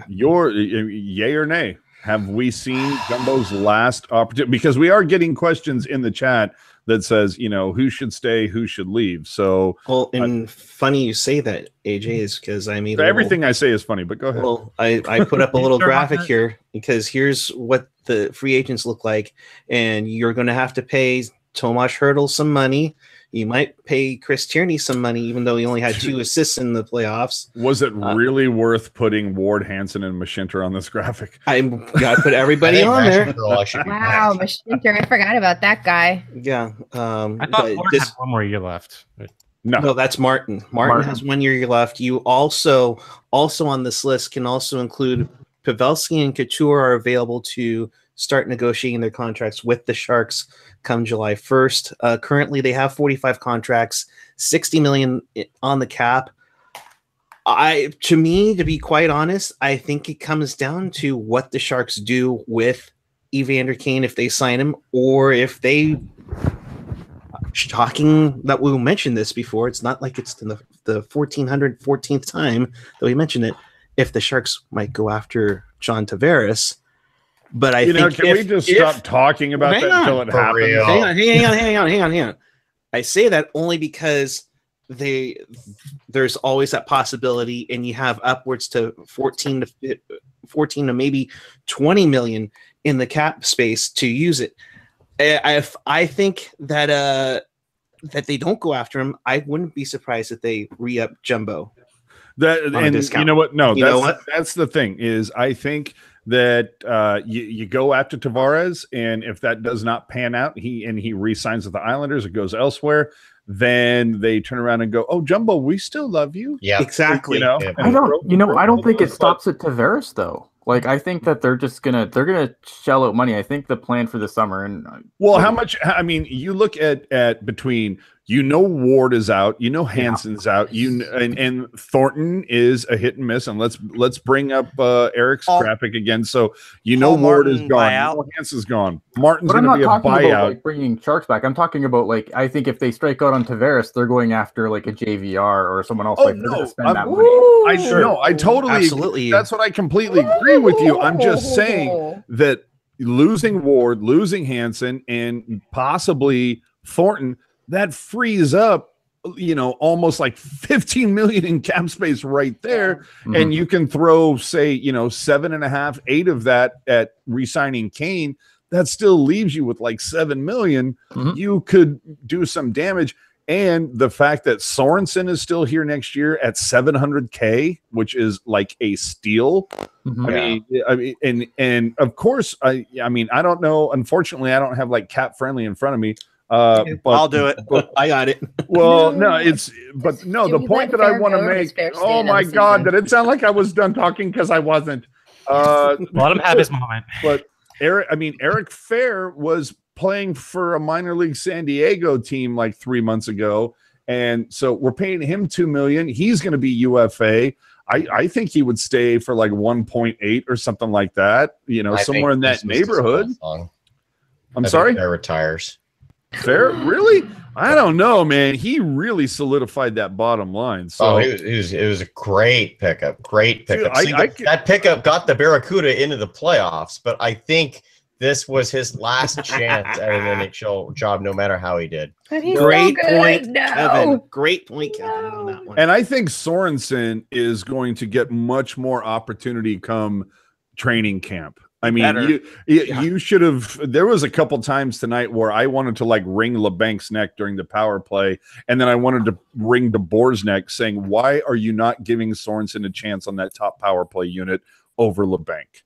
your yay or nay? Have we seen Jumbo's last opportunity? Because we are getting questions in the chat that says, who should stay, who should leave. So, well, and funny you say that, AJ, is because I made everything I say is funny. But go ahead. Well, I put up a little graphic here because here's what the free agents look like, and you're going to have to pay Tomas Hertl some money. You might pay Chris Tierney some money, even though he only had 2 assists in the playoffs. Was it really worth putting Ward, Hansen, and Mashinter on this graphic? I put everybody on there. Wow, Mashinter, I forgot about that guy. Yeah. I thought Ward had 1 more year left. No, that's Martin. Martin has 1 year left. You also on this list can also include Pavelski and Couture are available to start negotiating their contracts with the Sharks come July 1st. Currently, they have 45 contracts, $60 million on the cap. To be quite honest, I think it comes down to what the Sharks do with Evander Kane if they sign him, or if they. Shocking that we mentioned this before. It's not like it's the 1414th time that we mentioned it. If the Sharks might go after John Tavares. But I think can we just stop talking about that until it happens? Hang on. I say that only because there's always that possibility, and you have upwards to 14 to maybe 20 million in the cap space to use it. If I think that they don't go after him, I wouldn't be surprised if they re-up Jumbo. You know what? No, that's the thing is I think that you go after Tavares, and if that does not pan out, he re-signs with the Islanders or goes elsewhere, then they turn around and go, "Oh, Jumbo, we still love you." Yeah, exactly. I don't think it stops at Tavares though. Like, I think that they're gonna shell out money. I think the plan for the summer how much? I mean, you look at between Ward is out, Hansen's out, and Thornton is a hit and miss, and let's bring up Eric's graphic again. So Ward is gone, Hansen's gone, Martin's going to be a buyout. About, like, bringing Sharks back. I'm talking about, like, I think if they strike out on Tavares, they're going after like a JVR or someone else. They're going to spend that money. I totally absolutely. That's what I completely agree with you. I'm just saying that losing Ward, losing Hansen, and possibly Thornton, that frees up, almost like 15 million in cap space right there. Mm-hmm. And you can throw, say, 7.5, 8 of that at re-signing Kane. That still leaves you with like 7 million. Mm-hmm. You could do some damage. And the fact that Sorensen is still here next year at $700K, which is like a steal. Mm-hmm. I mean, and of course, I don't know. Unfortunately, I don't have like Cap Friendly in front of me. But I'll do it. I got it. Well, the point that I want to make. Oh my God, did it sound like I was done talking? Because I wasn't. Let him have his moment. But Eric Fair was playing for a minor league San Diego team like 3 months ago, and so we're paying him $2 million. He's going to be UFA. I think he would stay for like 1.8 or something like that. Somewhere in that neighborhood. I'm sorry. Fair retires. Fair, really? I don't know, man. He really solidified that bottom line. So it was a great pickup. Great pickup. That pickup got the Barracuda into the playoffs, but I think this was his last chance at an NHL job, no matter how he did. Great point, Kevin. Great point, Kevin, on that one. And I think Sorensen is going to get much more opportunity come training camp. I mean, you should have. There was a couple times tonight where I wanted to like wring LeBank's neck during the power play, and then I wanted to wring DeBoer's neck, saying, "Why are you not giving Sorensen a chance on that top power play unit over LeBanc?"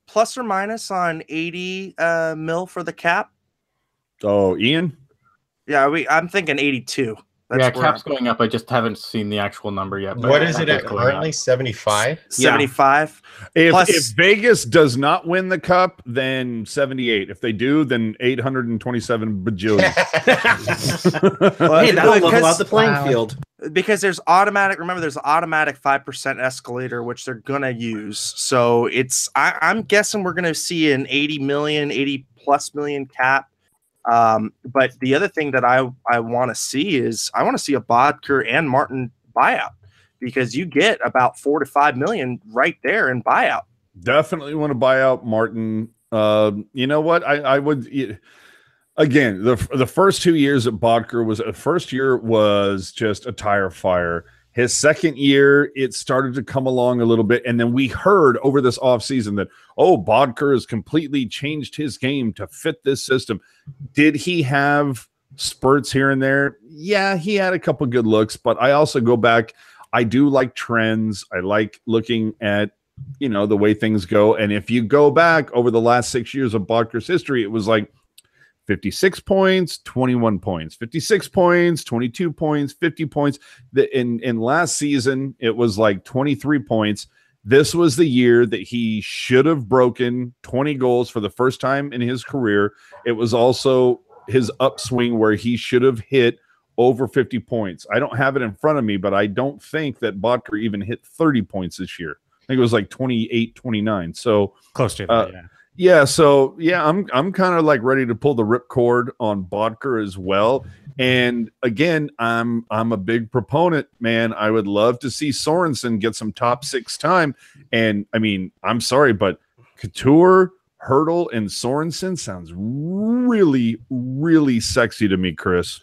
Plus or minus on 80 mil for the cap. Oh, Ian. Yeah, I'm thinking 82. That's yeah, where cap's going up. I just haven't seen the actual number yet. But What is it it's at going currently? up. 75? 75. If Plus- Vegas does not win the cup, then 78. If they do, then 827 bajillion. Hey, that'll level because- out the playing Wow. field. Because there's automatic, remember, there's an automatic 5% escalator, which they're going to use. So I'm guessing we're going to see an 80 plus million cap. But the other thing that I want to see is I want to see a Bodker and Martin buyout, because you get about 4 to 5 million right there in buyout. Definitely want to buy out Martin. You know what? I would. Again, the first 2 years at Bodker first year was just a tire fire. His second year, it started to come along a little bit. And then we heard over this offseason that, Bodker has completely changed his game to fit this system. Did he have spurts here and there? Yeah, he had a couple good looks, but I also go back. I do like trends. I like looking at, the way things go. And if you go back over the last 6 years of Bodker's history, it was like 56 points, 21 points, 56 points, 22 points, 50 points. In last season, it was like 23 points. This was the year that he should have broken 20 goals for the first time in his career. It was also his upswing where he should have hit over 50 points. I don't have it in front of me, but I don't think that Bodker even hit 30 points this year. I think it was like 28, 29. So Close to that, yeah. Yeah, so I'm kind of like ready to pull the ripcord on Bodker as well. And again, I'm a big proponent, man. I would love to see Sorensen get some top 6 time. And I mean, I'm sorry, but Couture, Hurdle, and Sorensen sounds really, really sexy to me, Chris.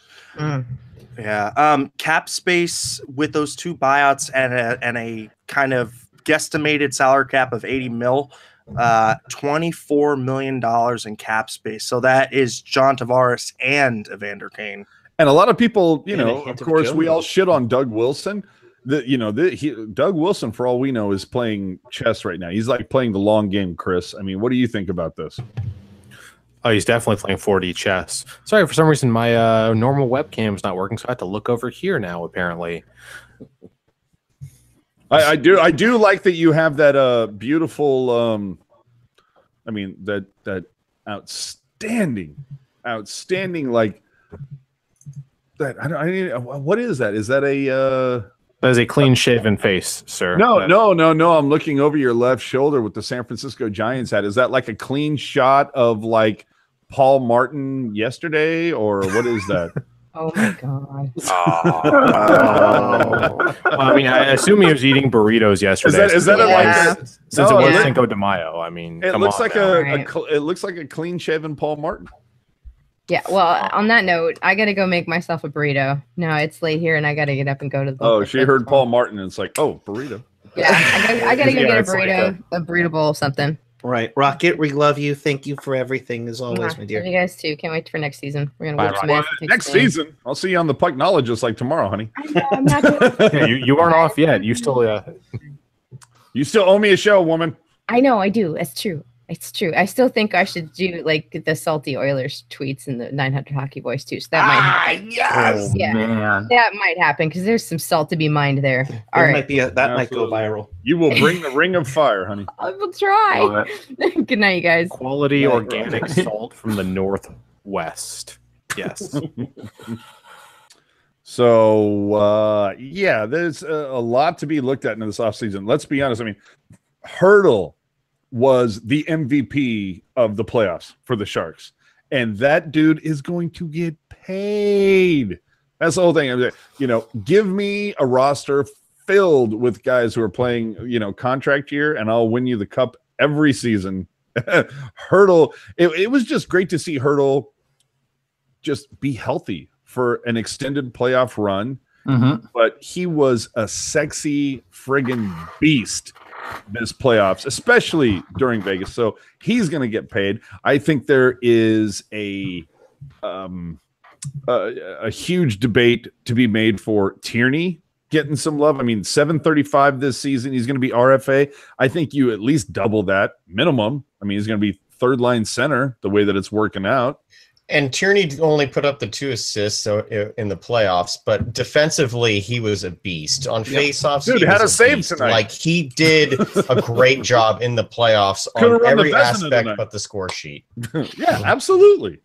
Yeah. Cap space with those 2 buyouts and a kind of guesstimated salary cap of 80 mil. $24 million in cap space. So that is John Tavares and Evander Kane. And a lot of people, And a of hint of course, we Joe. all shit on Doug Wilson. Doug Wilson, for all we know, is playing chess right now. He's like playing the long game, Chris. I mean, what do you think about this? Oh, he's definitely playing 4D chess. Sorry, for some reason my normal webcam's not working, so I have to look over here now, apparently. I do like that you have that beautiful that outstanding like that. What is that? Is that a That is a clean-shaven face, sir. No. I'm looking over your left shoulder with the San Francisco Giants hat. Is that like a clean shot of like Paul Martin yesterday, or what is that? Oh my god. Well, I mean, I assume he was eating burritos yesterday. Is that Yeah. since it was yeah. Cinco de Mayo? I mean, It come looks on like now. it looks like a clean shaven Paul Martin. Yeah, well, on that note, I gotta go make myself a burrito. No, it's late here and I gotta get up and go to the Oh, she heard Paul Martin and it's like, oh, burrito. Yeah, I gotta go Yeah, get a it's like burrito, a burrito bowl, something. Right. Rocket, we love you. Thank you for everything, as always, my Love dear. you guys too. Can't wait for next season. We're gonna Bye, whip some Rocket. ass and take Next some names. season, I'll see you on the Pucknologist like tomorrow, honey. I know, I'm not doing- Yeah, you aren't off yet. You still You still owe me a show, woman. I know, I do. It's true. It's true. I still think I should do like the salty Oilers tweets in the 900 hockey voice too. So that might happen. yes. Yeah. Man. That might happen because there's some salt to be mined there. All There right. might be that might go Absolutely. viral. You will bring the ring of fire, honey. I will try. Love it. Good night, you guys. quality Right, organic salt from the Northwest. Yes. So, yeah, there's a lot to be looked at in this offseason. Let's be honest. I mean, Hurdle was the MVP of the playoffs for the Sharks. And that dude is going to get paid. That's the whole thing. Give me a roster filled with guys who are playing, contract year, and I'll win you the cup every season. Hurdle, it was just great to see Hurdle just be healthy for an extended playoff run. Mm-hmm. But he was a sexy friggin' beast this playoffs, especially during Vegas. So he's going to get paid. I think there is a huge debate to be made for Tierney getting some love. I mean, 735 this season. He's going to be RFA. I think you at least double that minimum. I mean, he's going to be third line center the way that it's working out. And Tierney only put up the 2 assists in the playoffs, but defensively he was a beast. On faceoffs, Dude, he had was a save beast. tonight. Like he did a great job in the playoffs Could've on run the every Vezina aspect tonight. but the score sheet. Yeah, absolutely.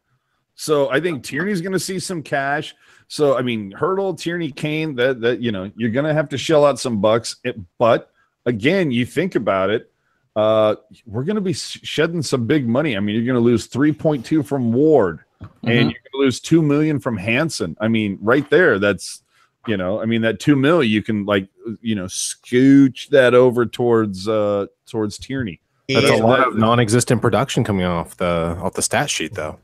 So I think Tierney's going to see some cash. So I mean, Hurdle, Tierney, Kane. That you're going to have to shell out some bucks. But again, you think about it. We're going to be shedding some big money. I mean, you're going to lose 3.2 from Ward, and you're going to lose $2 million from Hansen. I mean, right there, that's that $2 million you can scooch that over towards Tierney. That's a lot of non-existent production coming off the stat sheet, though.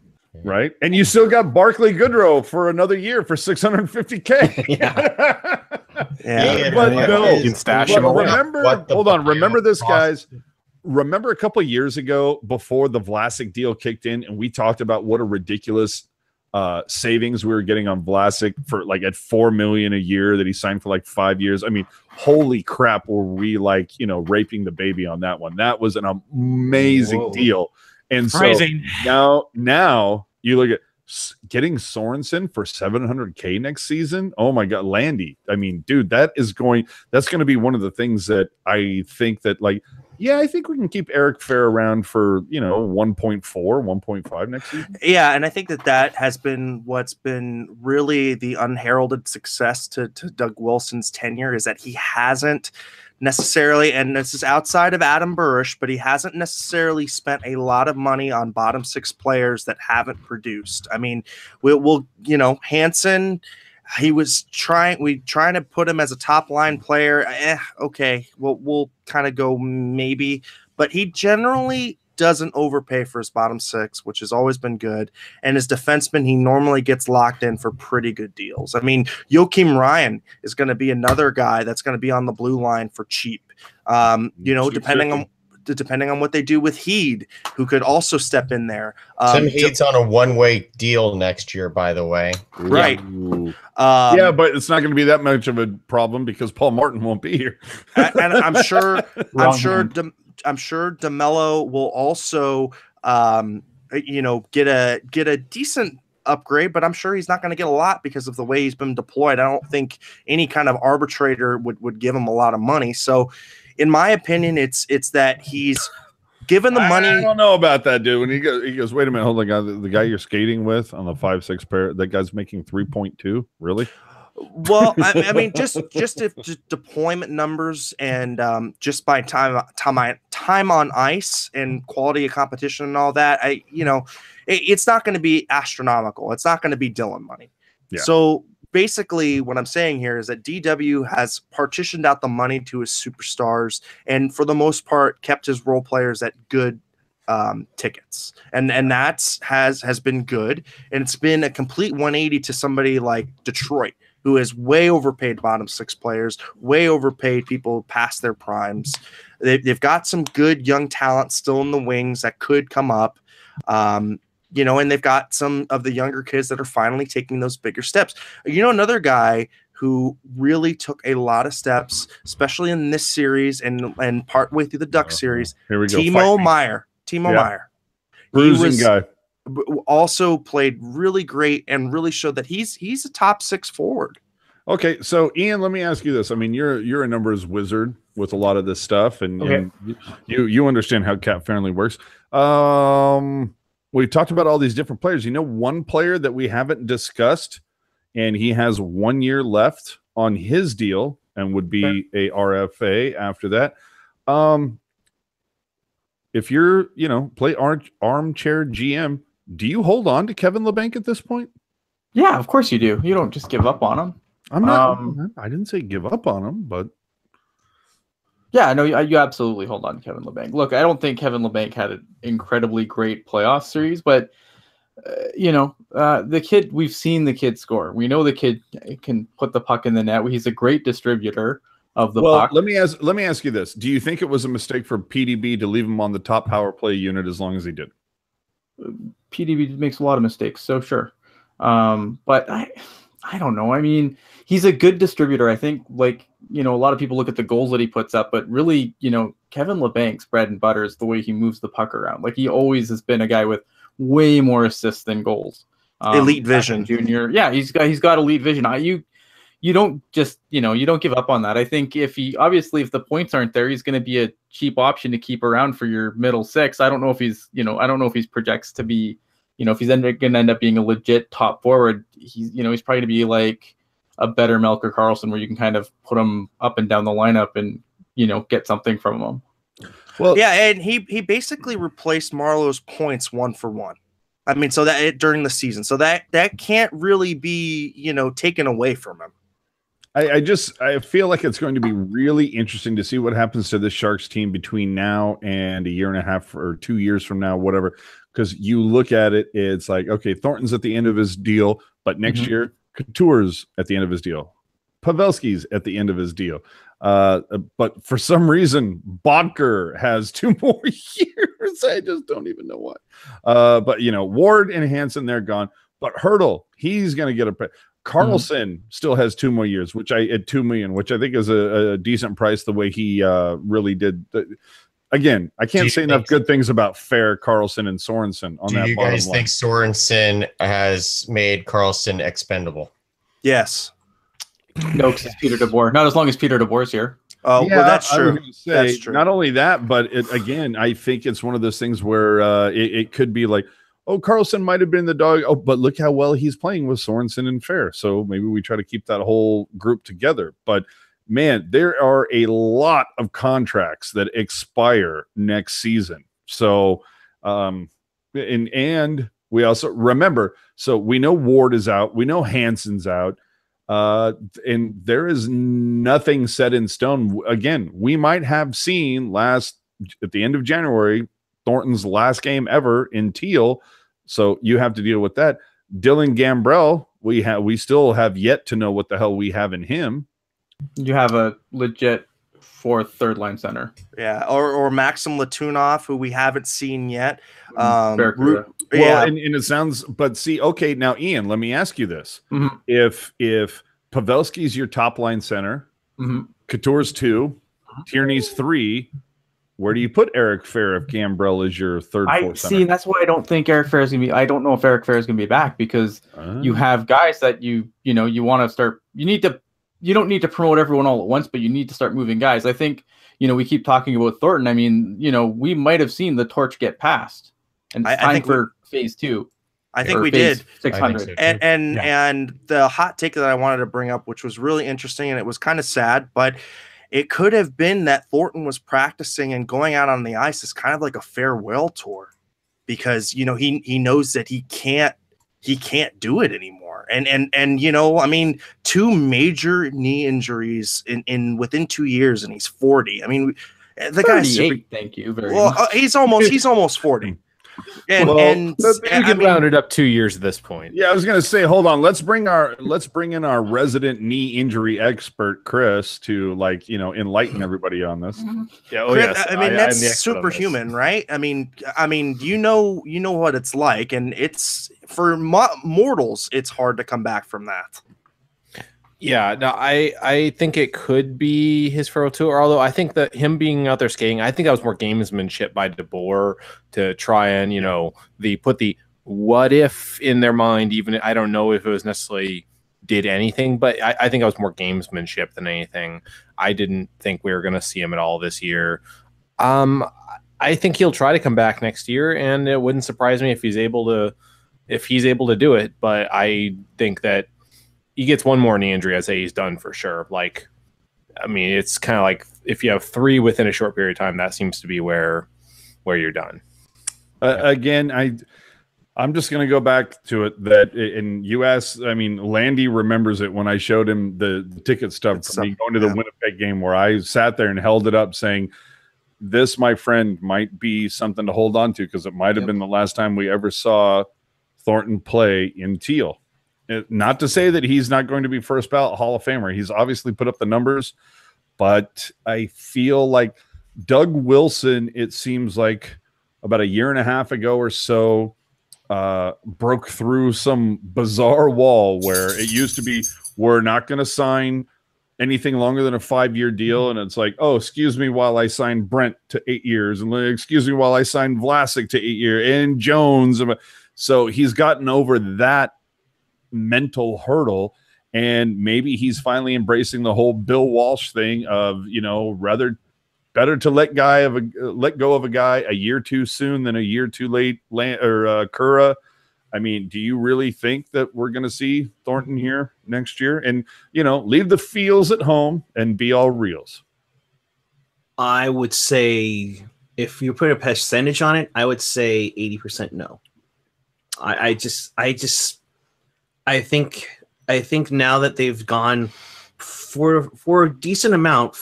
Right, and you still got Barclay Goodrow for another year for $650K. Yeah, but no, you can stash him away. Remember this, guys. Remember a couple of years ago before the Vlasic deal kicked in, and we talked about what a ridiculous savings we were getting on Vlasic for like at $4 million a year that he signed for like 5 years. I mean, holy crap, were we like raping the baby on that one? That was an amazing deal. And Surprising. so now you look at getting Sorensen for $700K next season. Oh my God, Landy. I mean, dude, that's going to be one of the things that I think that I think we can keep Eric Fair around for 1.4, 1.5 next season. Yeah, and I think that has been what's been really the unheralded success to Doug Wilson's tenure is that he hasn't necessarily, and this is outside of Adam Burish, but he hasn't necessarily spent a lot of money on bottom 6 players that haven't produced. I mean, we'll Hansen. He was trying to put him as a top line player. Okay, we'll kind of go maybe, but he generally doesn't overpay for his bottom 6, which has always been good. And his defenseman, he normally gets locked in for pretty good deals. I mean, Joakim Ryan is going to be another guy that's going to be on the blue line for cheap. Depending on what they do with Heed, who could also step in there. Tim Heed's on a one-way deal next year, by the way. Right. Yeah, but it's not going to be that much of a problem because Paul Martin won't be here. And I'm sure DeMello will also get a decent upgrade, but I'm sure he's not going to get a lot because of the way he's been deployed. I don't think any kind of arbitrator would give him a lot of money. So in my opinion, it's that he's given the money. I don't know about that, dude. When he goes, wait a minute, hold on, the guy you're skating with on the 5-6 pair, that guy's making 3.2. Really? Well, I mean, just deployment numbers and just by time on ice and quality of competition and all that, it's not going to be astronomical. It's not going to be Dylan money. Yeah. So basically what I'm saying here is that DW has partitioned out the money to his superstars and for the most part kept his role players at good tickets. And that has been good. And it's been a complete 180 to somebody like Detroit, who has way overpaid bottom 6 players, way overpaid people past their primes. They've got some good young talent still in the wings that could come up. And they've got some of the younger kids that are finally taking those bigger steps. Another guy who really took a lot of steps, especially in this series and partway through the Duck series, Here we go. Timo Meyer. Meyer. Bruising guy. Also played really great and really showed that he's a top 6 forward. Okay, so Ian, let me ask you this. I mean, you're a numbers wizard with a lot of this stuff, and you understand how cap friendly works. We've talked about all these different players. One player that we haven't discussed, and he has 1 year left on his deal and would be a RFA after that. If you're, play armchair GM, do you hold on to Kevin LeBanc at this point? Yeah, of course you do. You don't just give up on him. I'm not. I didn't say give up on him, but yeah, no, you absolutely hold on to Kevin LeBanc. Look, I don't think Kevin LeBanc had an incredibly great playoff series, but the kid, we've seen the kid score. We know the kid can put the puck in the net. He's a great distributor of the puck. Let me ask you this: do you think it was a mistake for PDB to leave him on the top power play unit as long as he did? PDB makes a lot of mistakes, so sure, but I don't know. I mean, he's a good distributor. I think, a lot of people look at the goals that he puts up, but really, Kevin LeBanc's bread and butter is the way he moves the puck around. He always has been a guy with way more assists than goals. Elite vision. Junior. Yeah, he's got elite vision. You don't just, you don't give up on that. I think if the points aren't there, he's going to be a cheap option to keep around for your middle six. I don't know if he's projects to be, if he's going to end up being a legit top forward, he's probably going to be like a better Melker Karlsson, where you can kind of put him up and down the lineup and, get something from him. Well, yeah. And he basically replaced Marlowe's points 1 for 1. I mean, so that during the season, so that can't really be, taken away from him. I feel like it's going to be really interesting to see what happens to this Sharks team between now and a year and a half or 2 years from now, whatever. Because you look at it, it's like, okay, Thornton's at the end of his deal, but next year, Couture's at the end of his deal. Pavelski's at the end of his deal. But for some reason, Bodker has 2 more years. I just don't even know why. But, Ward and Hansen, they're gone. But Hertl, he's going to get a Karlsson still has 2 more years, which at $2 million, which I think is a decent price. The way he really did. Again, I can't say enough good things about Fair, Karlsson, and Sorensen on that. Do you guys think Sorensen has made Karlsson expendable? Yes. No, because it's Peter DeBoer. Not as long as Peter DeBoer's here. Oh, yeah, well, that's true. That's true. Not only that, but again, I think it's one of those things where it could be like, oh, Karlsson might have been the dog. Oh, but look how well he's playing with Sorensen and Fair. So maybe we try to keep that whole group together. But man, there are a lot of contracts that expire next season. So, and we also remember, so we know Ward is out. We know Hansen's out. And there is nothing set in stone. Again, we might have seen at the end of January, Thornton's last game ever in Teal. So you have to deal with that. Dylan Gambrell, we still have yet to know what the hell we have in him. You have a legit 4th third line center. Yeah, or Maxim Latunov, who we haven't seen yet. Well, and it sounds, but see, okay, now Ian, let me ask you this: if Pavelski's your top line center, Couture's 2, Tierney's 3, where do you put Eric Fair if Gambrell is your third, fourth center? See, that's why I don't think Eric Fair is gonna be. I don't know if Eric Fair is gonna be back, because you have guys that you want to start. You don't need to promote everyone all at once, but you need to start moving guys. I think, we keep talking about Thornton. I mean, we might have seen the torch get passed, and it's time for phase 2. I think we did. 600. So and the hot take that I wanted to bring up, which was really interesting, and it was kind of sad, but it could have been that Thornton was practicing and going out on the ice as kind of like a farewell tour, because he knows that he can't do it anymore. And I mean, 2 major knee injuries in within 2 years, and he's 40. I mean, the guy's thank you very much. He's almost 40. And you can round it up 2 years at this point. Yeah, I was gonna say, hold on, let's bring in our resident knee injury expert, Chris, to enlighten everybody on this. Yeah, Chris, yes. I mean, that's superhuman, right? I mean, you know what it's like, and it's for mortals, it's hard to come back from that. Yeah, no, I think it could be his farewell tour. Although I think that him being out there skating, I think that was more gamesmanship by DeBoer to try and put the what if in their mind. Even I don't know if it was necessarily did anything, but I think it was more gamesmanship than anything. I didn't think we were going to see him at all this year. I think he'll try to come back next year, and it wouldn't surprise me if he's able to do it. But I think that he gets one more knee injury, I'd say he's done for sure. It's kind of like if you have 3 within a short period of time, that seems to be where you're done. Again, I'm just going to go back to it that in U.S., I mean, Landy remembers it when I showed him the ticket stuff for me going to the Winnipeg game, where I sat there and held it up saying, this, my friend, might be something to hold on to, because it might have been the last time we ever saw Thornton play in Teal. Not to say that he's not going to be first ballot Hall of Famer. He's obviously put up the numbers, but I feel like Doug Wilson, it seems like about a year and a half ago or so, broke through some bizarre wall where it used to be, we're not going to sign anything longer than a 5-year deal. And it's like, oh, excuse me while I sign Brent to 8 years, and excuse me while I sign Vlasic to 8 years, and Jones. So he's gotten over that mental hurdle, and maybe he's finally embracing the whole Bill Walsh thing of, better to let go of a guy a year too soon than a year too late. Kura. I mean, do you really think that we're going to see Thornton here next year? And, leave the feels at home and be all reals. I would say, if you put a percentage on it, I would say 80% no. I think now that they've gone for a decent amount,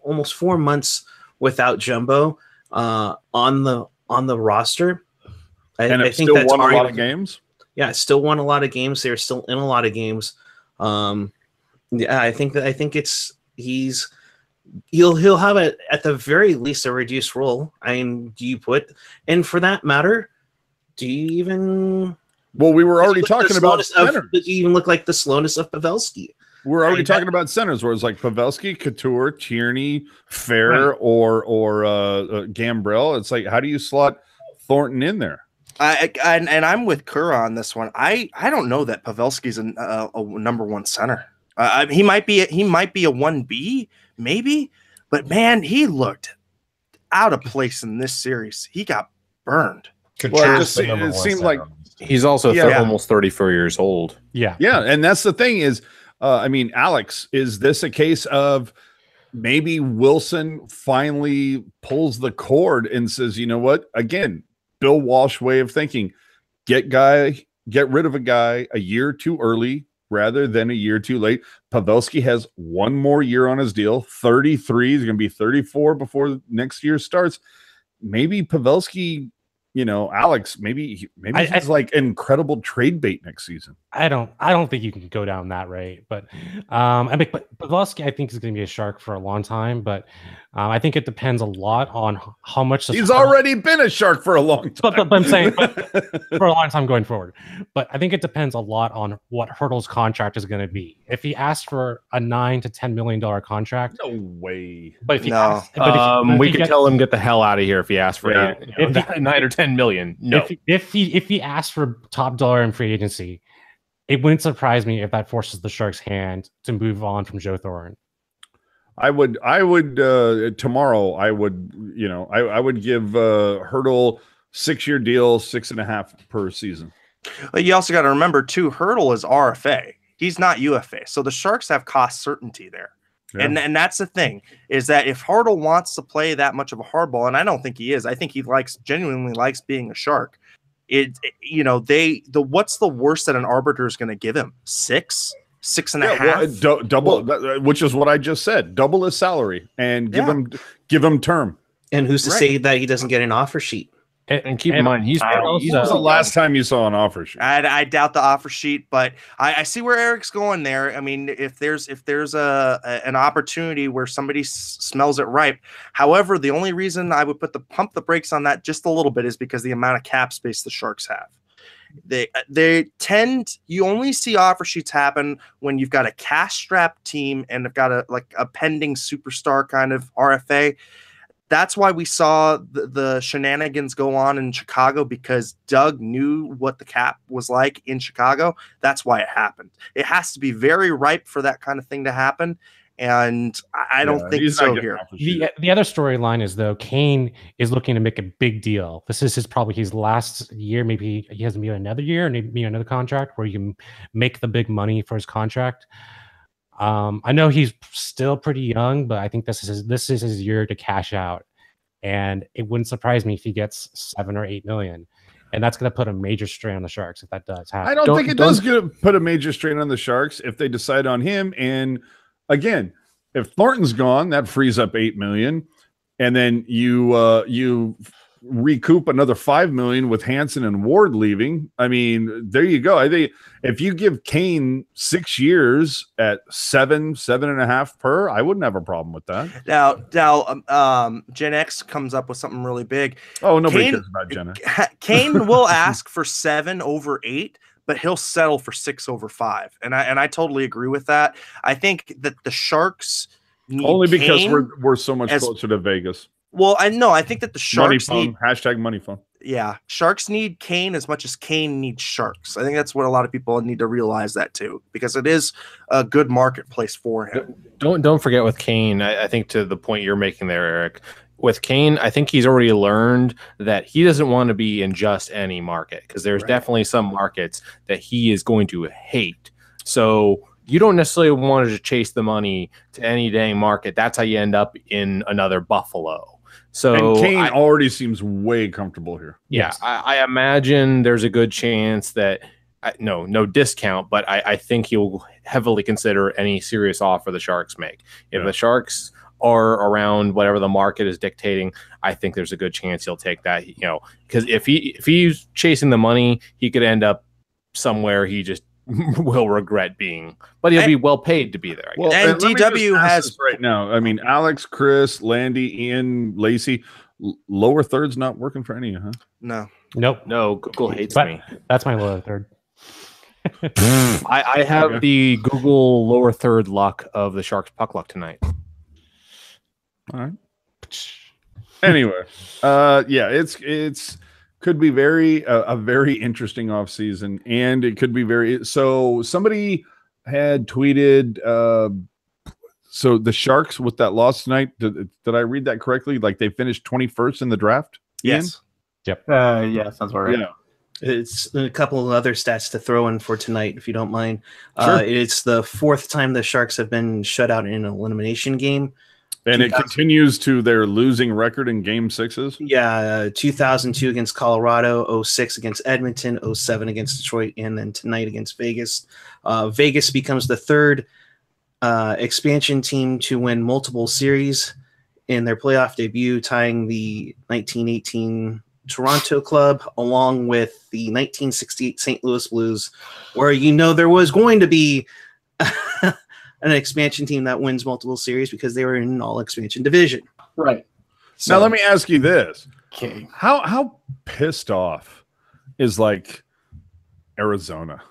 almost 4 months without Jumbo on the roster. I think still that's won a lot of games. Yeah, it still won a lot of games. They're still in a lot of games. I think he'll have at the very least a reduced role. And for that matter, do you even? Well, we were already talking about centers. Do you even look like the slowness of Pavelski? We're already talking about centers, where it's like Pavelski, Couture, Tierney, Fair, or Gambrell. It's like, how do you slot Thornton in there? And I'm with Kura on this one. I don't know that Pavelski's a number one center. He might be a 1B, maybe, but man, he looked out of place in this series. He got burned. Well, it seemed like he's also almost 34 years old. Yeah, and that's the thing is, Alex, is this a case of maybe Wilson finally pulls the cord and says, you know what? Again, Bill Walsh way of thinking, get rid of a guy a year too early rather than a year too late. Pavelski has one more year on his deal, 33. He's going to be 34 before next year starts. Maybe Pavelski, Alex, maybe he's like incredible trade bait next season. I don't think you can go down that rate, but but Pavelski, I think, is going to be a Shark for a long time. But I think it depends a lot on how much he's already been a Shark for a long time. But I'm saying for a long time going forward. But I think it depends a lot on what Hurdle's contract is going to be. If he asks for a $9 to $10 million contract, no way. But if he we could tell him get the hell out of here if he asks for 9 or 10 million. No, if he asks for top dollar in free agency, it wouldn't surprise me if that forces the Sharks' hand to move on from Joe Thornton. I would tomorrow. I would give Hurdle 6-year deal, 6.5 per season. But you also got to remember too, Hurdle is RFA. He's not UFA, so the Sharks have cost certainty there. Yeah. And that's the thing, is that if Hurdle wants to play that much of a hardball, and I don't think he is, I think he genuinely likes being a Shark. What's the worst that an arbiter is going to give him? 6.5. Well, double, which is what I just said. Double his salary and give him term. And who's to say that he doesn't get an offer sheet? And keep in mind, he's when was the last time you saw an offer sheet? I doubt the offer sheet, but I see where Eric's going there. I mean, if there's an opportunity where somebody smells it ripe. However, the only reason I would pump the brakes on that just a little bit is because the amount of cap space the Sharks have. You only see offer sheets happen when you've got a cash strapped team and they've got a pending superstar kind of RFA. That's why we saw the shenanigans go on in Chicago, because Doug knew what the cap was like in Chicago. That's why it happened. It has to be very ripe for that kind of thing to happen. And I don't think so here. The other storyline is, though, Kane is looking to make a big deal. This is probably his last year. Maybe he has maybe another year, maybe another contract where you can make the big money for his contract. I know he's still pretty young, but I think this is his year to cash out, and it wouldn't surprise me if he gets 7 or 8 million, and that's going to put a major strain on the Sharks if that does happen. I don't think it does put a major strain on the Sharks if they decide on him. And again, if Thornton's gone, that frees up 8 million, and then you recoup another 5 million with Hansen and Ward leaving. I mean, there you go. I think if you give Kane 6 years at 7.5 per, I wouldn't have a problem with that. Now, Gen X comes up with something really big. Oh, nobody cares about Gen X. Kane will ask for 7 over 8, but he'll settle for 6 over 5. And I totally agree with that. I think that the Sharks need only because Kane we're so much closer to Vegas. Well, I know. I think that the Sharks money phone, hashtag money phone. Yeah, Sharks need Kane as much as Kane needs Sharks. I think that's what a lot of people need to realize that too, because it is a good marketplace for him. Don't forget with Kane. I think to the point you're making there, Eric. With Kane, I think he's already learned that he doesn't want to be in just any market, because there's definitely some markets that he is going to hate. So you don't necessarily want to chase the money to any dang market. That's how you end up in another Buffalo. So and Kane already seems way comfortable here. Yeah, yes. I imagine there's a good chance that no discount, but I think he'll heavily consider any serious offer the Sharks make. If the Sharks are around whatever the market is dictating, I think there's a good chance he'll take that. Because if he's chasing the money, he could end up somewhere he just will regret being, but he'll be well paid to be there. Well, and DW has right now. I mean, Alex, Chris, Landy, Ian, Lacey, lower third's not working for any, huh? No, Google hates me. That's my lower third. I have the Google lower third luck of the Sharks puck luck tonight. All right. Anyway, it's could be a very interesting offseason, and it could be very. So somebody had tweeted. So the Sharks with that loss tonight. Did I read that correctly? Like they finished 21st in the draft. Yes. Ian? Yep. Yeah, sounds about right. Yeah. It's a couple of other stats to throw in for tonight, if you don't mind. Sure. It's the 4th time the Sharks have been shut out in an elimination game. And it continues to their losing record in game 6s. Yeah, 2002 against Colorado, 06 against Edmonton, 07 against Detroit, and then tonight against Vegas. Vegas becomes the 3rd expansion team to win multiple series in their playoff debut, tying the 1918 Toronto Club along with the 1968 St. Louis Blues, where there was going to be an expansion team that wins multiple series because they were in an all-expansion division. Right. So, now let me ask you this. Okay. How pissed off is like Arizona?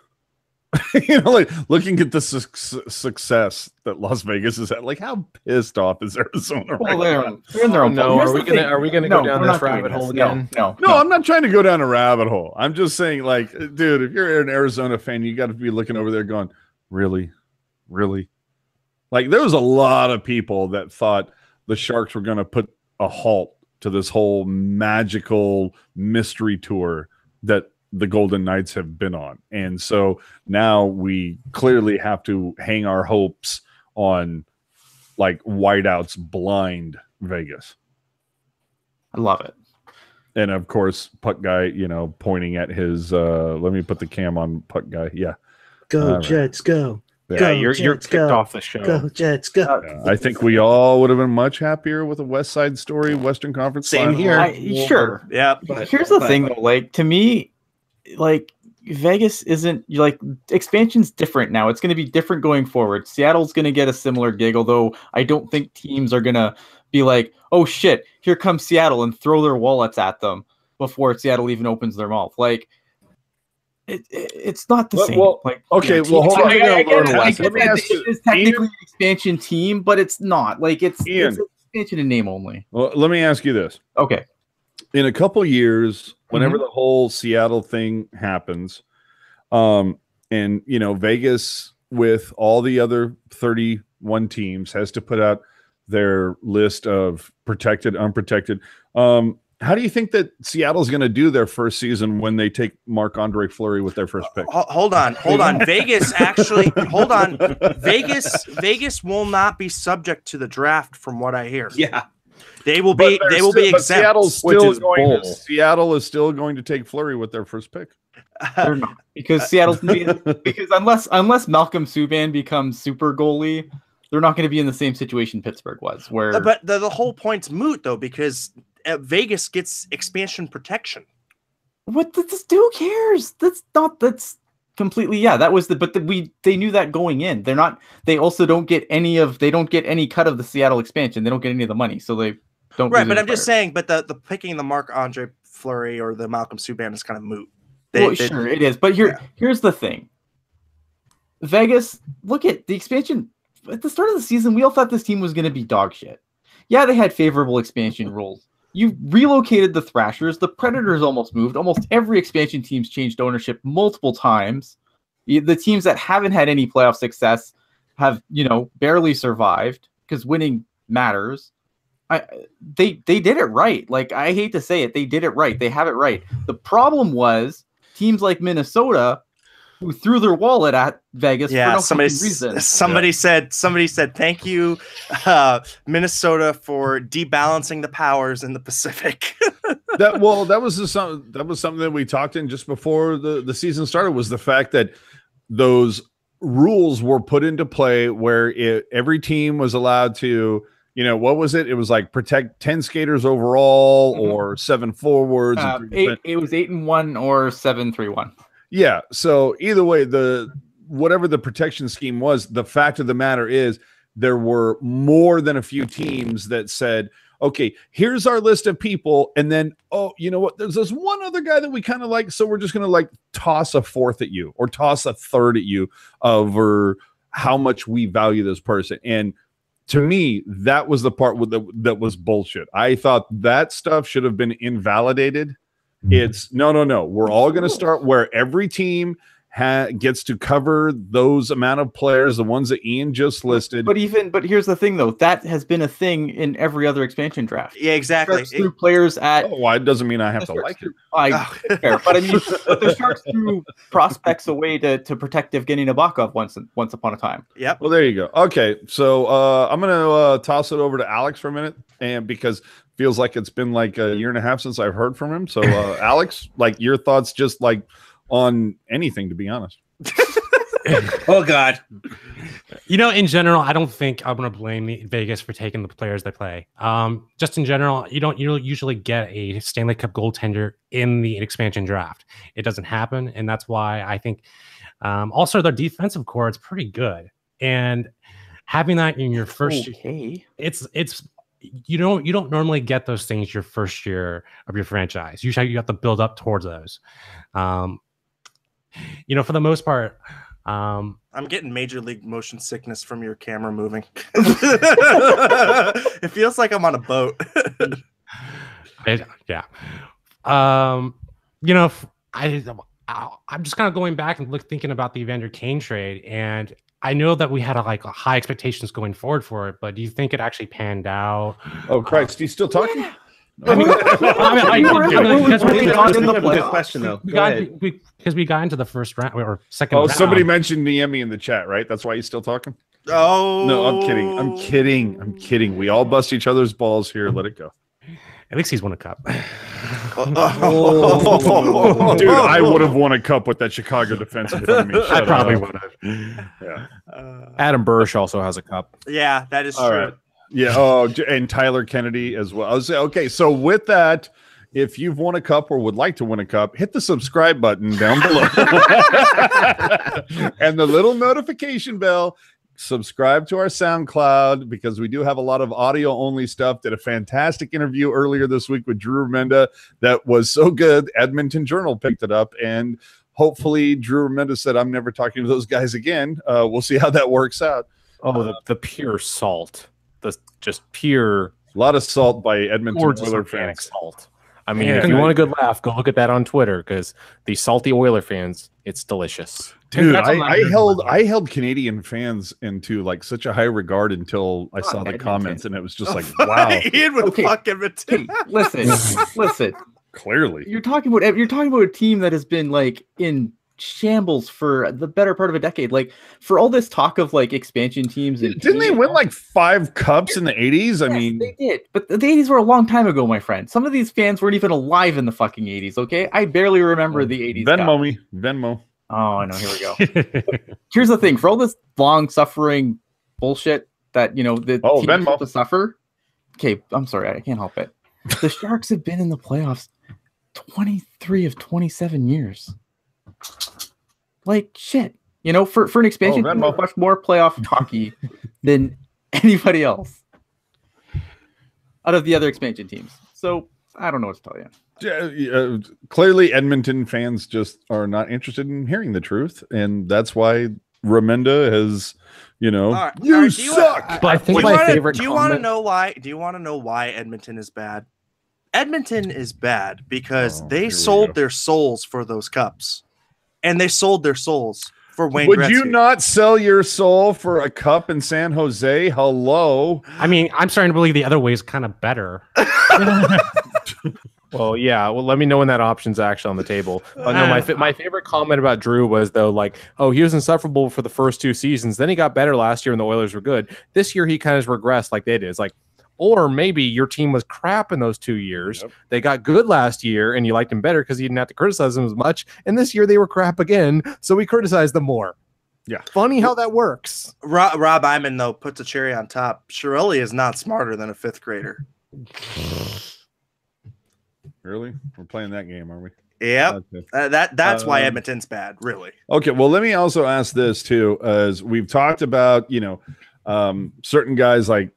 Like looking at the success that Las Vegas is at, like how pissed off is Arizona? Well, right they're in their own. No, are we gonna go down this rabbit hole again? No, I'm not trying to go down a rabbit hole. I'm just saying, like, dude, if you're an Arizona fan, you got to be looking over there going, really? Like there was a lot of people that thought the Sharks were going to put a halt to this whole magical mystery tour that the Golden Knights have been on. And so now we clearly have to hang our hopes on like whiteouts blind Vegas. I love it. And of course, Puck Guy, pointing at his let me put the cam on Puck Guy. Yeah. Go Jets, go. Yeah, Go, you're Jets, kicked go. off the show. Go Jets, go. I think we all would have been much happier with a West Side Story Western Conference. Same final. here. Sure. Yeah. Here's the thing, though. Like to me, like Vegas isn't like expansion's different now. It's going to be different going forward. Seattle's going to get a similar gig, although I don't think teams are going to be like, "Oh shit, here comes Seattle," and throw their wallets at them before Seattle even opens their mouth. Like. It's not the same. Well, like, okay. Well, hold on. Let me ask you. It's technically an expansion team, but it's not. Like it's an expansion in name only. Well, let me ask you this. Okay. In a couple years, whenever the whole Seattle thing happens, and Vegas with all the other 31 teams has to put out their list of protected, unprotected. How do you think that Seattle's going to do their first season when they take Marc-Andre Fleury with their first pick? Hold on. Vegas actually, hold on. Vegas will not be subject to the draft, from what I hear. Yeah, they will be. They will be exempt. Seattle is still going to take Fleury with their first pick. They're not, because because unless Malcolm Subban becomes super goalie, they're not going to be in the same situation Pittsburgh was. Where, but the whole point's moot though, because Vegas gets expansion protection. What? Who cares? That's completely. Yeah, that was they knew that going in. They also don't get any cut of the Seattle expansion. They don't get any of the money, so they don't. Right, but I'm just saying. But the picking the Marc-Andre Fleury or the Malcolm Subban is kind of moot. Sure it is, but here's the thing. Vegas, look at the expansion at the start of the season. We all thought this team was going to be dog shit. Yeah, they had favorable expansion rules. You relocated the Thrashers. The Predators almost moved. Almost every expansion team's changed ownership multiple times. The teams that haven't had any playoff success have, barely survived because winning matters. They did it right. Like, I hate to say it, they did it right. They have it right. The problem was teams like Minnesota who threw their wallet at Vegas for no reason. Somebody said, thank you, Minnesota, for debalancing the powers in the Pacific. that was something that we talked in just before the season started, was the fact that those rules were put into play where every team was allowed to, what was it? It was like protect 10 skaters overall or 7 forwards. It was 8-1 or 7-3-1. Yeah. So either way, whatever the protection scheme was, the fact of the matter is there were more than a few teams that said, okay, here's our list of people. And then, oh, you know what? There's this one other guy that we kind of like. So we're just going to like toss a fourth at you or toss a third at you over how much we value this person. And to me, that was the part that was bullshit. I thought that stuff should have been invalidated. It's no. We're all going to start where every team gets to cover those amount of players, the ones that Ian just listed. But here's the thing, though. That has been a thing in every other expansion draft. Yeah, exactly. Sharks threw players at. Oh, well, it doesn't mean I have to like it. Fair. But I mean, the Sharks threw prospects away to protect Evgeny Nabokov once upon a time. Yep. Well, there you go. Okay, so I'm going to toss it over to Alex for a minute, and because feels like it's been like a year and a half since I've heard from him. So, Alex, like your thoughts, just like on anything, to be honest. Oh God. In general, I don't think I'm going to blame Vegas for taking the players they play. Just in general, you don't usually get a Stanley Cup goaltender in the expansion draft. It doesn't happen, and that's why I think also their defensive core is pretty good, and having that in your first year, it's you don't normally get those things your first year of your franchise. Usually you have to build up towards those. For the most part, I'm getting major league motion sickness from your camera moving. It feels like I'm on a boat. Yeah. I'm just kind of going back and thinking about the Evander Kane trade, and I know that we had high expectations going forward for it, but do you think it actually panned out? Oh Christ, he's still talking? Yeah. Good question though. Because we got into the first round or second. Oh, round. somebody mentioned Niemi in the chat, right? That's why he's still talking. Oh no, I'm kidding. We all bust each other's balls here. Let it go. At least he's won a cup. Dude, I would have won a cup with that Chicago defense in front of me. I probably would have. Yeah. Adam Bursch also has a cup. Yeah, that is all true. Right. Yeah. Oh, and Tyler Kennedy as well. I was okay. So with that, if you've won a cup or would like to win a cup, hit the subscribe button down below and the little notification bell. Subscribe to our SoundCloud because we do have a lot of audio only stuff. Did a fantastic interview earlier this week with Drew Remenda that was so good. Edmonton Journal picked it up, and hopefully Drew Remenda said, I'm never talking to those guys again. We'll see how that works out. Oh, the pure salt. The just pure. A lot of salt by Edmonton Oilers fans. Salt. I mean, if you want a good laugh, go look at that on Twitter because the salty Oiler fans, it's delicious. Dude, I held Canadian fans into like such a high regard until I saw the comments, and it was just like, wow. Ian with fuck Edmonton. Listen. Clearly, you're talking about a team that has been like in shambles for the better part of a decade. Like for all this talk of like expansion teams, and didn't they win like 5 cups in the 80s? I mean, they did, but the 80s were a long time ago, my friend. Some of these fans weren't even alive in the fucking 80s. Okay, I barely remember the 80s. Venmo. Oh, I know. Here we go. Here's the thing: for all this long-suffering bullshit that the teams have to suffer. Okay, I'm sorry, I can't help it. The Sharks have been in the playoffs 23 of 27 years. Like shit, for an expansion team, much more playoff hockey than anybody else out of the other expansion teams. So I don't know what to tell you. Clearly, Edmonton fans just are not interested in hearing the truth, and that's why Remenda has, you suck. But I think my favorite. Do you want to know why? Do you want to know why Edmonton is bad? Edmonton is bad because Oh, they here we sold go. their souls for those cups, and they sold their souls for Wayne Would Gretzky. you not sell your soul for a cup in San Jose? Hello. I mean, I'm starting to believe the other way is kind of better. Well, yeah. Well, let me know when that option's actually on the table. No, my favorite comment about Drew was though, like, oh, he was insufferable for the first 2 seasons. Then he got better last year, and the Oilers were good. This year, he kind of regressed like they did. It's like, or maybe your team was crap in those 2 years. Yep. They got good last year, and you liked him better because you didn't have to criticize them as much. And this year, they were crap again, so we criticized them more. Yeah. Funny how that works. Rob Iman, though, puts a cherry on top. Shirelli is not smarter than a 5th grader. Really? We're playing that game, are we? Yep. Okay. That's why Edmonton's bad, really. Okay, well, let me also ask this too, as we've talked about, certain guys like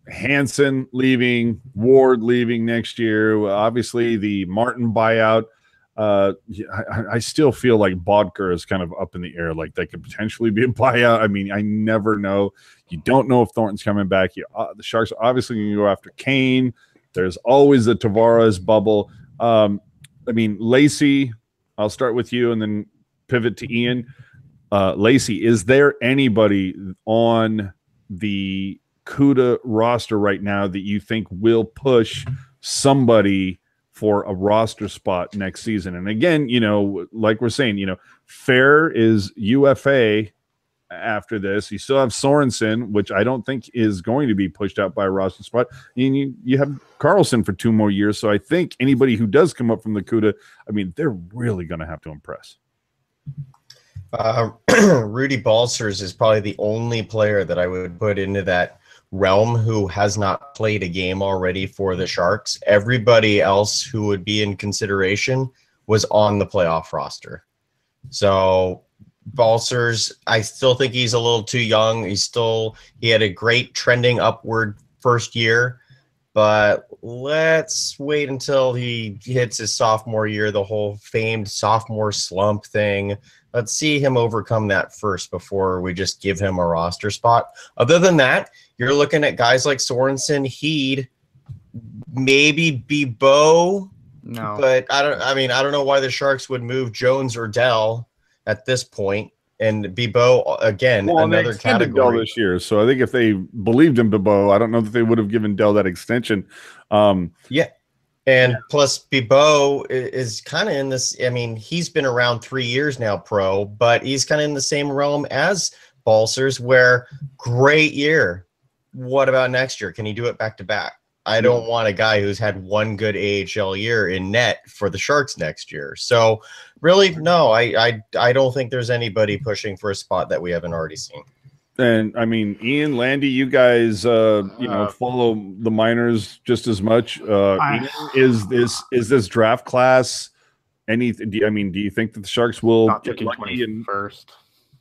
Hansen leaving, Ward leaving next year. Obviously, the Martin buyout. I still feel like Bodker is kind of up in the air. Like that could potentially be a buyout. I mean, I never know. You don't know if Thornton's coming back. The Sharks are obviously going to go after Kane. There's always the Tavares bubble. I mean, Lacey, I'll start with you and then pivot to Ian. Lacey, is there anybody on the CUDA roster right now that you think will push somebody for a roster spot next season? And again, like we're saying, Fair is UFA after this. You still have Sorensen, which I don't think is going to be pushed out by a roster spot. And you have Carlson for 2 more years. So I think anybody who does come up from the CUDA, I mean, they're really going to have to impress. Rudy Balcers is probably the only player that I would put into that realm who has not played a game already for the Sharks. Everybody else who would be in consideration was on the playoff roster. So Balcers, I still think he's a little too young. He had a great trending upward first year, but let's wait until he hits his sophomore year, the whole famed sophomore slump thing. Let's see him overcome that first before we just give him a roster spot. Other than that, you're looking at guys like Sorensen, Heed, maybe Bibeau. No. But I don't know why the Sharks would move Jones or Dell at this point. And Bibeau, again, another category. Dell this year, so I think if they believed in Bibeau, I don't know that they would have given Dell that extension. Plus Bibeau is kind of in this. I mean, he's been around 3 years now, pro, but he's kind of in the same realm as Balcers, where great year. What about next year? Can he do it back to back? I don't want a guy who's had one good AHL year in net for the Sharks next year. So really, no, I don't think there's anybody pushing for a spot that we haven't already seen. And I mean, Ian, Landy, you guys, follow the minors just as much. Ian, is this draft class anything? Do you think that the Sharks will Not get picking lucky 21st?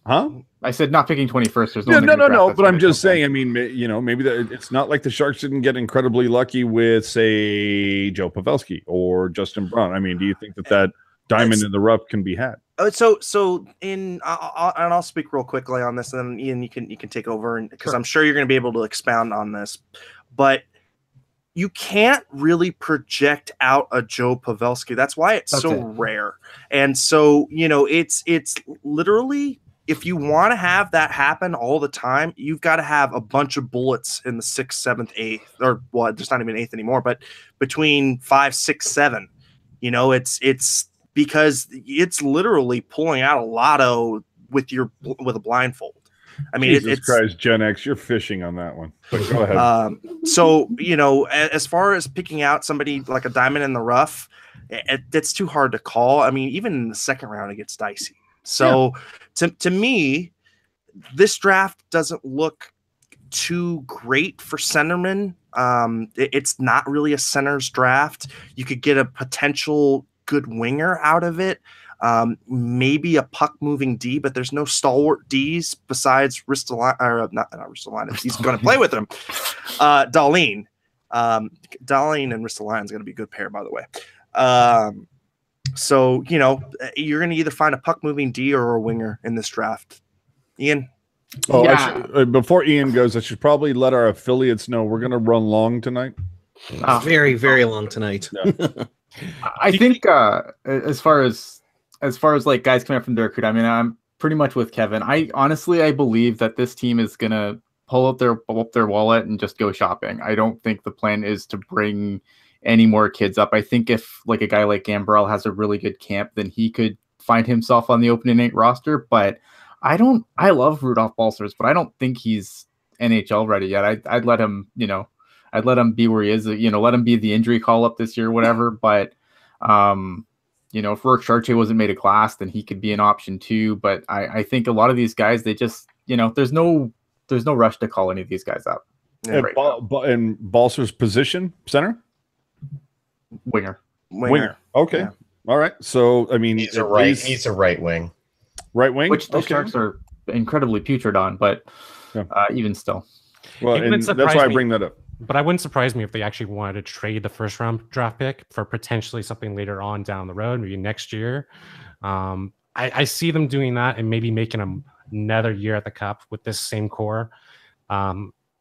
Huh? I said not picking 21st. There's No. But I'm just saying. I mean, maybe it's not like the Sharks didn't get incredibly lucky with, say, Joe Pavelski or Justin Braun. I mean, do you think that diamond in the rough can be had? So I'll speak real quickly on this, and then Ian, you can take over, and because I'm sure you're going to be able to expound on this, but you can't really project out a Joe Pavelski. That's why it's so rare, and so it's literally, if you want to have that happen all the time, you've got to have a bunch of bullets in the 6th, 7th, 8th, or well, there's not even 8th anymore, but between 5, 6, 7. It's because it's literally pulling out a lotto with a blindfold. I mean, Jesus Christ, Gen X, you're fishing on that one. But go ahead. So as far as picking out somebody like a diamond in the rough, it's too hard to call. I mean, even in the second round, it gets dicey. So to me, this draft doesn't look too great for centermen. It's not really a center's draft. You could get a potential good winger out of it. Maybe a puck moving D, but there's no stalwart Ds besides Ristolainen, or not Ristolainen. He's going to play with him. Dahlin. Dahlin and Ristolainen is going to be a good pair, by the way. So, you're going to either find a puck moving D or a winger in this draft. Ian? Before Ian goes, I should probably let our affiliates know we're going to run long tonight. Very, very long tonight. I think as far as like guys coming up from the recruit, I mean, I'm pretty much with Kevin. I believe that this team is gonna pull up their wallet and just go shopping. I don't think the plan is to bring any more kids up. I think if like a guy like Gambrell has a really good camp, then he could find himself on the opening 8 roster. But I love Rudolph Balcers, but I don't think he's NHL ready yet. I'd let him, I'd let him be where he is, let him be the injury call up this year, or whatever. But, if Rourke Chartier wasn't made of glass, then he could be an option too. But I think a lot of these guys, they just, there's no rush to call any of these guys up. Yeah, and Balcer's position, center? Winger. Okay. Yeah. All right. So, I mean, He's a right wing. Right wing? Which the Sharks are incredibly putrid on, but even still. Well, and that's why I bring that up. But I wouldn't surprise me if they actually wanted to trade the first round draft pick for potentially something later on down the road, maybe next year. I see them doing that and maybe making another year at the Cup with this same core.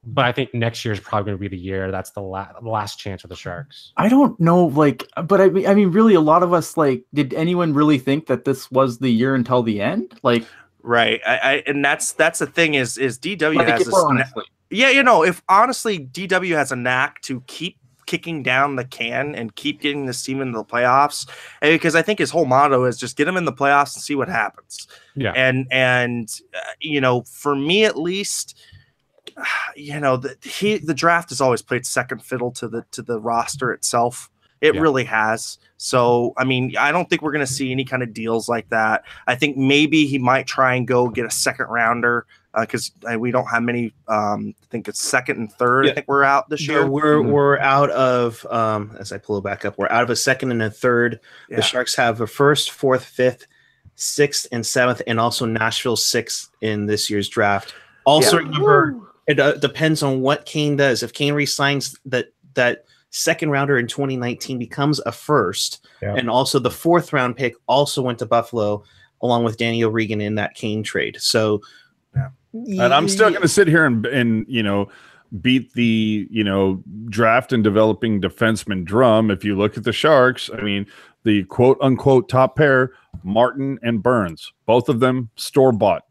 But I think next year is probably going to be the year. That's the last chance of the Sharks. I don't know, but I mean, really, a lot of us, did anyone really think that this was the year until the end? Right. And that's the thing is DW has this. Honestly. Yeah, if honestly DW has a knack to keep kicking down the can and keep getting this team into the playoffs, and because I think his whole motto is just get them in the playoffs and see what happens. Yeah. And for me at least, the draft has always played second fiddle to the roster itself. It really has. So, I mean, I don't think we're going to see any kind of deals like that. I think maybe he might try and go get a second rounder because we don't have many. I think it's second and third. Yeah. I think we're out this year. We're out of, as I pull it back up, we're out of a second and a third. Yeah. The Sharks have a first, fourth, fifth, sixth, and seventh, and also Nashville sixth in this year's draft. Also, remember, it depends on what Kane does. If Kane resigns that second rounder in 2019 becomes a first, and also the fourth round pick also went to Buffalo along with Danny O'Regan in that Kane trade. So, and I'm still going to sit here and beat the draft and developing defenseman drum. If you look at the Sharks, I mean, the quote unquote top pair, Martin and Burns, both of them store bought.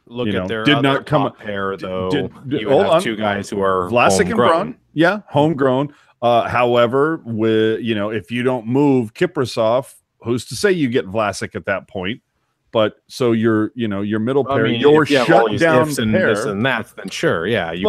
Look at their did not come top pair though. You hold have on. 2 guys who are Vlasic and homegrown. Braun, homegrown. However, with if you don't move Kiprasov, who's to say you get Vlasic at that point? But so your middle pair, your shut down pair, this and that, then sure, yeah. You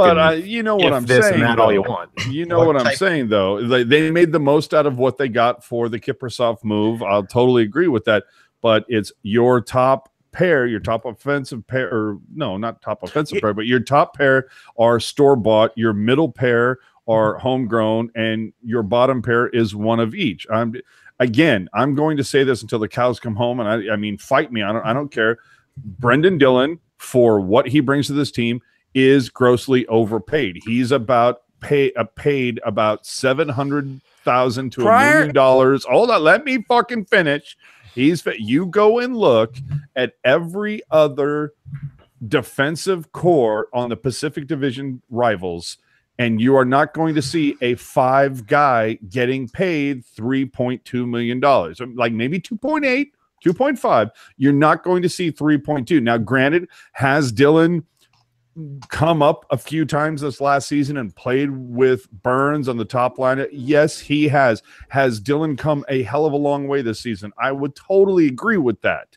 know what I'm this saying. And that all you want. You know what I'm saying, though. They made the most out of what they got for the Kiprasov move. I'll totally agree with that. But it's your top pair, your top offensive pair, or no, not top offensive pair, but your top pair are store bought. Your middle pair are homegrown, and your bottom pair is one of each. I'm going to say this until the cows come home, and I mean, fight me. I don't care. Brendan Dillon, for what he brings to this team, is grossly overpaid. He's paid about $700,000 to $1 million. Hold on, let me fucking finish. You go and look at every other defensive core on the Pacific Division rivals, and you are not going to see a 5 guy getting paid $3.2 million. Like maybe 2.8, 2.5. You're not going to see 3.2. Now, granted, has Dillon come up a few times this last season and played with Burns on the top line? Yes, he has. Has Dillon come a hell of a long way this season? I would totally agree with that.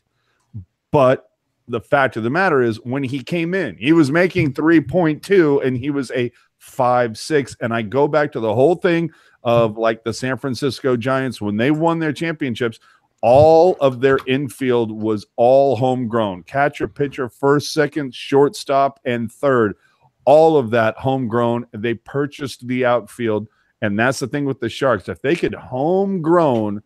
But the fact of the matter is, when he came in, he was making 3.2 and he was a 5-6. And I go back to the whole thing of like the San Francisco Giants when they won their championships. All of their infield was all homegrown. Catcher, pitcher, first, second, shortstop, and third. All of that homegrown. They purchased the outfield. And that's the thing with the Sharks. If they could homegrown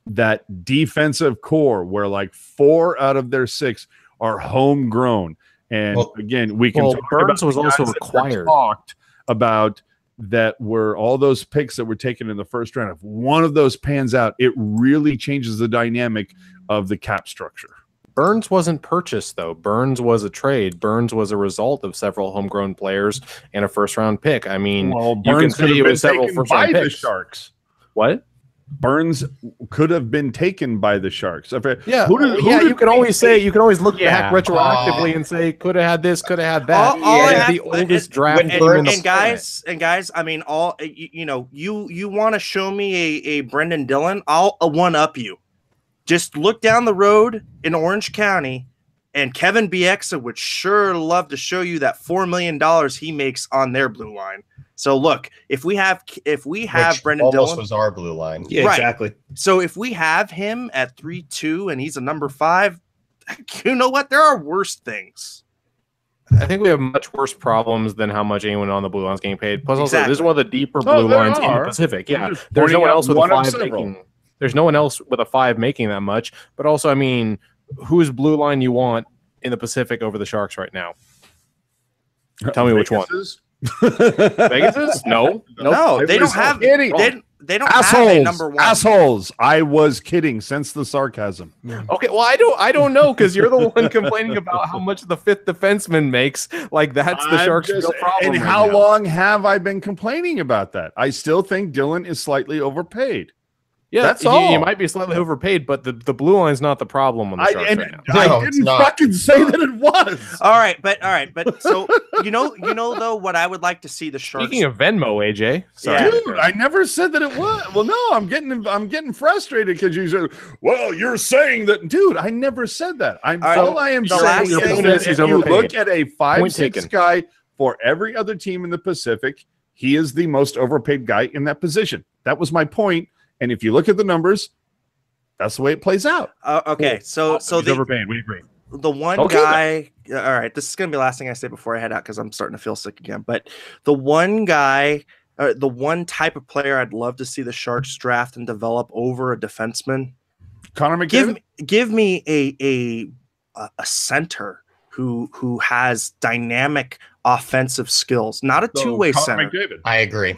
that defensive core where like 4 out of their 6 are homegrown. And again, we can talk Burns about was also required. Talked about that were all those picks that were taken in the first round. If one of those pans out, it really changes the dynamic of the cap structure. Burns wasn't purchased, though. Burns was a trade. Burns was a result of several homegrown players and a first-round pick. I mean, Well, you can Burns could say have it been was several taken first-round by the picks. Sharks. What? Burns could have been taken by the Sharks. Yeah, Who did you can always say, you can always look back Yeah. retroactively and say, could have had this, could have had that. All I They have- the oldest draft when team Burns- in the and guys, I mean, you want to show me a Brendan Dillon? I'll one up you. Just look down the road in Orange County, and Kevin Bieksa would sure love to show you that $4 million he makes on their blue line. So look, if we have Which Brendan almost Dillon, was our blue line. Yeah, Right. exactly. so if we have him at 3-2 and he's a number 5, you know what? There are worse things. I think we have much worse problems than how much anyone on the blue line's getting paid. Plus, also, this is Exactly. one of the deeper Oh, blue there lines in the are. Pacific. Yeah, I'm just there's no pointing one out else with a one of 5 several. making. There's no one else with a 5 making that much. But also, I mean, whose blue line you want in the Pacific over the Sharks right now? Tell me which one. Vegas's? Vegas's? No. No, they don't was have. kidding. They don't have a number 1. Assholes. I was kidding. Sense the sarcasm. Okay, well, I don't know because you're the one complaining about how much the 5th defenseman makes. Like that's the I'm Sharks' just- real problem. And right how now. long have I been complaining about that? I still think Dylan is slightly overpaid. Yeah, That's you all. might be slightly overpaid, but the blue line's not the problem on the Sharks right now. I No, it's didn't not. fucking say that it was. All right, but so you know though what I would like to see the Sharks. Speaking of Venmo, AJ, sorry. Yeah. Dude, I never said that it was. Well, no, I'm getting frustrated because you said, "Well, you're saying that." Dude, I never said that. right, All I am the last saying thing is is that he's if you overpaid. look at a 5-6 Point taken. guy for every other team in the Pacific, he is the most overpaid guy in that position. That was my point. And if you look at the numbers, that's the way it plays out. Okay, so He's the overpaid. We agree. the one Okay, guy. All right, this is gonna be the last thing I say before I head out because I'm starting to feel sick again. But the one guy, the one type of player I'd love to see the Sharks draft and develop over a defenseman. Connor McDavid. Give me a center who has dynamic offensive skills, not a two-way center. McDavid. I agree.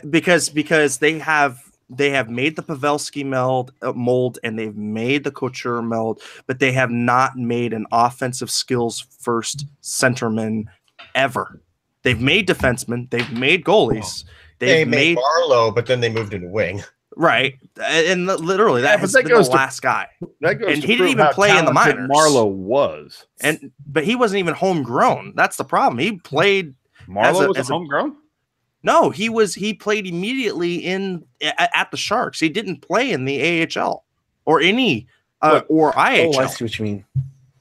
Because they have made the Pavelski mold and they've made the Couture mold, but they have not made an offensive skills first centerman ever. They've made defensemen, they've made goalies, They made Barlow, but then they moved into wing. right, and literally Yeah, that but has that been the goes to- last guy. That goes And to he didn't prove even how play in the talented minors. Marlowe was. But he wasn't even homegrown. That's the problem. He played. Marlowe as was a- homegrown. No, he played immediately at the Sharks. He didn't play in the AHL or any or IHL. Oh, I see what you mean.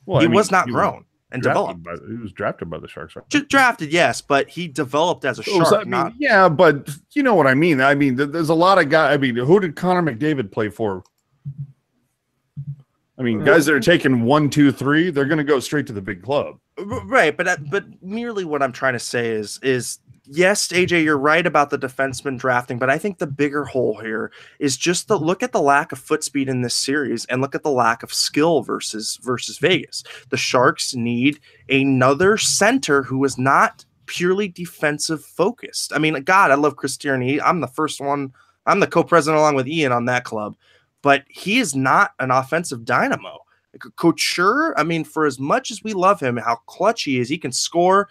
Well, he I mean, was not he grown and developed. He was drafted by the Sharks, right? Drafted, yes, but he developed as a So, Shark. I mean, yeah, but you know what I mean. I mean, there's a lot of guys. I mean, who did Connor McDavid play for? I mean, guys that are taking 1, 2, 3, they're going to go straight to the big club. Right, but merely what I'm trying to say is yes, AJ, you're right about the defenseman drafting, but I think the bigger hole here is just look at the lack of foot speed in this series and look at the lack of skill versus Vegas. The Sharks need another center who is not purely defensive focused. I mean, God, I love Chris Tierney. I'm the first one. I'm the co-president along with Ian on that club, but he is not an offensive dynamo. Couture, I mean, for as much as we love him, how clutch he is, he can score.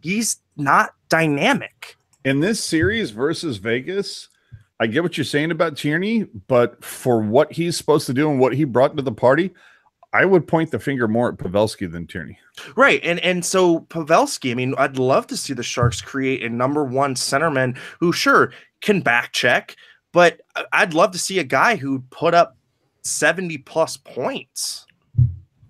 He's not dynamic. In this series versus Vegas, I get what you're saying about Tierney, but for what he's supposed to do and what he brought to the party, I would point the finger more at Pavelski than Tierney. Right. And so Pavelski, I mean, I'd love to see the Sharks create a number 1 centerman who sure can back check, but I'd love to see a guy who put up 70 plus points.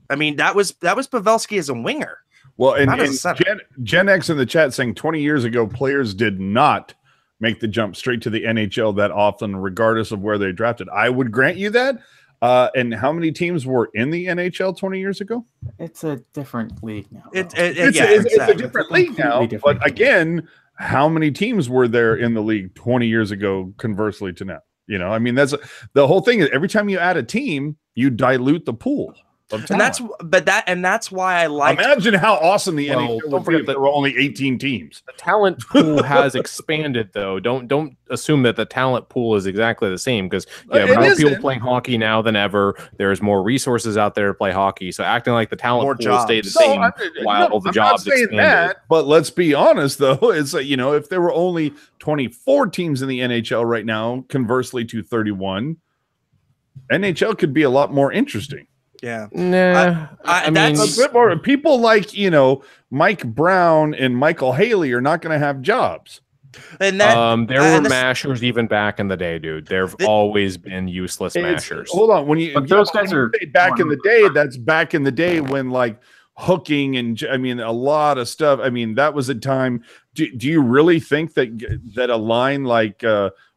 I mean, that was Pavelski as a winger. Well, and Not as a center. Gen X in the chat saying 20 years ago, players did not make the jump straight to the NHL that often, regardless of where they drafted. I would grant you that. And how many teams were in the NHL 20 years ago? It's a different league now. It's exactly. a different league now. Completely different But again, how many teams were there in the league 20 years ago, conversely to now? You know, I mean, that's the whole thing is every time you add a team, you dilute the pool. of And talent. that's why I like. Imagine how awesome the Well, NHL don't would be forget if that- there were only 18 teams. The talent pool has expanded, though. Don't assume that the talent pool is exactly the same, because you have It more people isn't. playing hockey now than ever. There's more resources out there to play hockey. So acting like the talent More pool stayed the jobs. same No, while the I'm jobs not saying expanded. that, but let's be honest, though. It's like, if there were only 24 teams in the NHL right now, conversely to 31, NHL could be a lot more interesting. Yeah. Nah, I mean, A bit more. People like, Mike Brown and Michael Haley are not going to have jobs. And that there were mashers even back in the day, dude. There've always been useless It's- mashers. Hold on. When you But those guys when you are say back in the day, that's back in the day when like hooking and a lot of stuff. I mean, that was a time. Do you really think that a line like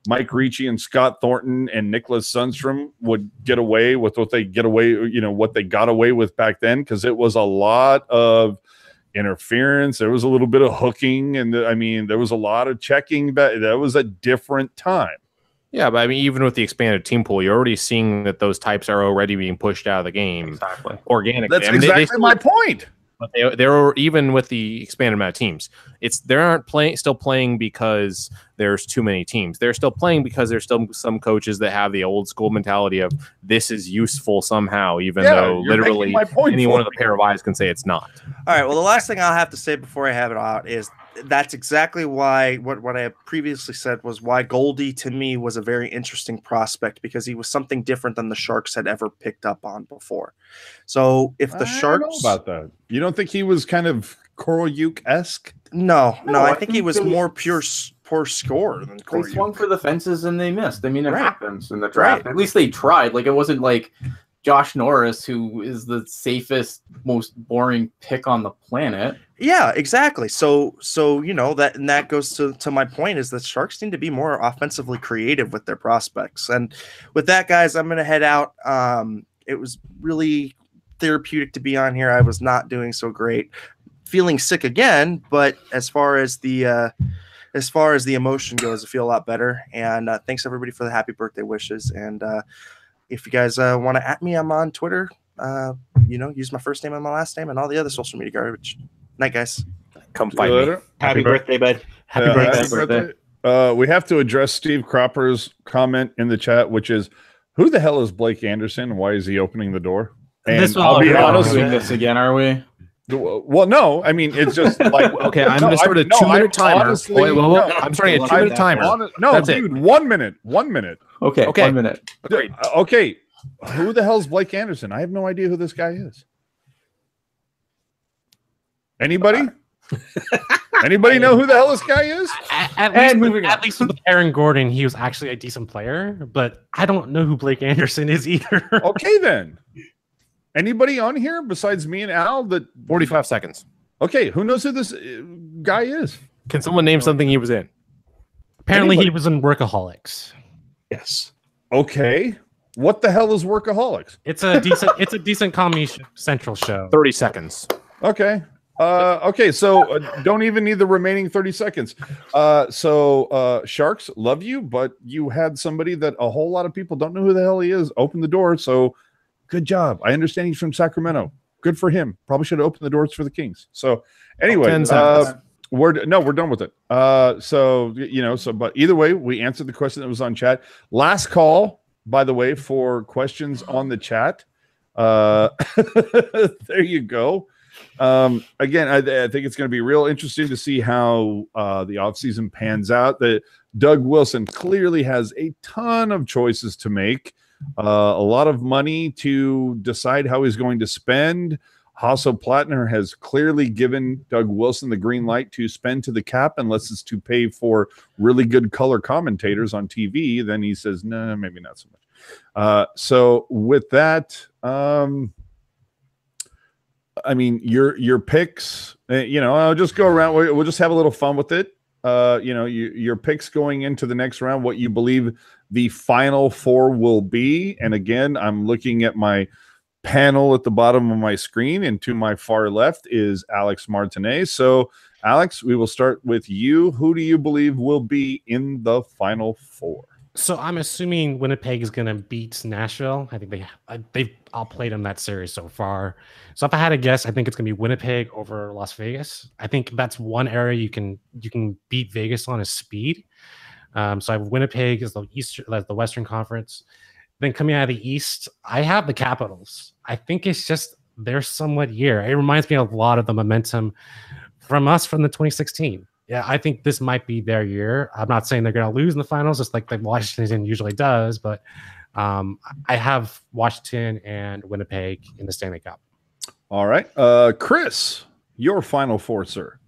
Mike Ricci and Scott Thornton and Nicholas Sundstrom would get away with what they got away with back then? Because it was a lot of interference. There was a little bit of hooking, and there was a lot of checking. That was a different time. Yeah, but I mean, even with the expanded team pool, you're already seeing that those types are already being pushed out of the game Exactly. organically. That's exactly my point. But they're even with the expanded amount of teams. They aren't still playing because there's too many teams. They're still playing because there's still some coaches that have the old school mentality of this is useful somehow, even though you're making literally my point any for one of the me. pair of eyes can say it's not. All right. Well, the last thing I'll have to say before I have it out is that's exactly why what I previously said was why Goldie to me was a very interesting prospect, because he was something different than the Sharks had ever picked up on before. So if the I Sharks don't know about that, you don't think he was kind of Korolyuk-esque? no, I I think he think was they- more pure scorer than They Korolyuk. swung for the fences and they missed. I mean, it Right. happens in the draft. At least they tried. Like, it wasn't like Josh Norris, who is the safest, most boring pick on the planet. Yeah, exactly. So that goes to my point is that Sharks need to be more offensively creative with their prospects. And with that, guys, I'm gonna head out. It was really therapeutic to be on here. I was not doing so great, feeling sick again, but as far as the emotion goes, I feel a lot better. And thanks everybody for the happy birthday wishes. And if you guys want to at me, I'm on Twitter. Use my first name and my last name and all the other social media garbage. Night, guys. Come See fight you me. later. Happy birthday, bud. Happy birthday. Happy birthday. We have to address Steve Cropper's comment in the chat, which is, who the hell is Blake Anderson and why is he opening the door? And This one I'll be I'll- honest. Doing this again, are we? Well, no, I mean, it's just like, Okay, I'm going to start a 2-minute timer. Wait, I'm starting a 2-minute timer. No, That's it. dude, 1 minute. 1 minute. Okay, Okay. 1 minute. Agreed. Okay, who the hell is Blake Anderson? I have no idea who this guy is. Anybody? Anybody know who the hell this guy is? At least with Aaron Gordon, he was actually a decent player, but I don't know who Blake Anderson is either. Okay, then. Anybody on here besides me and Al that 45 seconds. Okay, who knows who this guy is? Can someone name something he was in? Apparently, Anybody? he was in Workaholics. Yes. Okay. What the hell is Workaholics? It's a decent Comedy Central show. 30 seconds. Okay. Okay, so don't even need the remaining 30 seconds. Sharks, love you, but you had somebody that a whole lot of people don't know who the hell he is. Open the door, so good job. I understand he's from Sacramento. Good for him. Probably should have opened the doors for the Kings. So anyway, 10 seconds. we're done with it. But either way, we answered the question that was on chat. Last call, by the way, for questions on the chat. There you go. Again, I think it's going to be real interesting to see how the offseason pans out. That Doug Wilson clearly has a ton of choices to make, a lot of money to decide how he's going to spend. Hasso Plattner has clearly given Doug Wilson the green light to spend to the cap, unless it's to pay for really good color commentators on TV. Then he says, no, maybe not so much. So with that, I mean, your picks, I'll just go around. We'll just have a little fun with it. Your picks going into the next round, what you believe the final four will be. And again, I'm looking at my panel at the bottom of my screen, and to my far left is Alex Martinet. So, Alex, we will start with you. Who do you believe will be in the final four? So I'm assuming Winnipeg is going to beat Nashville. I think they've outplayed them that series so far. So if I had to guess, I think it's going to be Winnipeg over Las Vegas. I think that's one area you can beat Vegas on is speed. So I have Winnipeg as the Western Conference. Then coming out of the East, I have the Capitals. I think it's just their somewhat year. It reminds me a lot of the momentum from us from the 2016. Yeah, I think this might be their year. I'm not saying they're going to lose in the finals, just like Washington usually does, but I have Washington and Winnipeg in the Stanley Cup. All right. Chris, your final four, sir.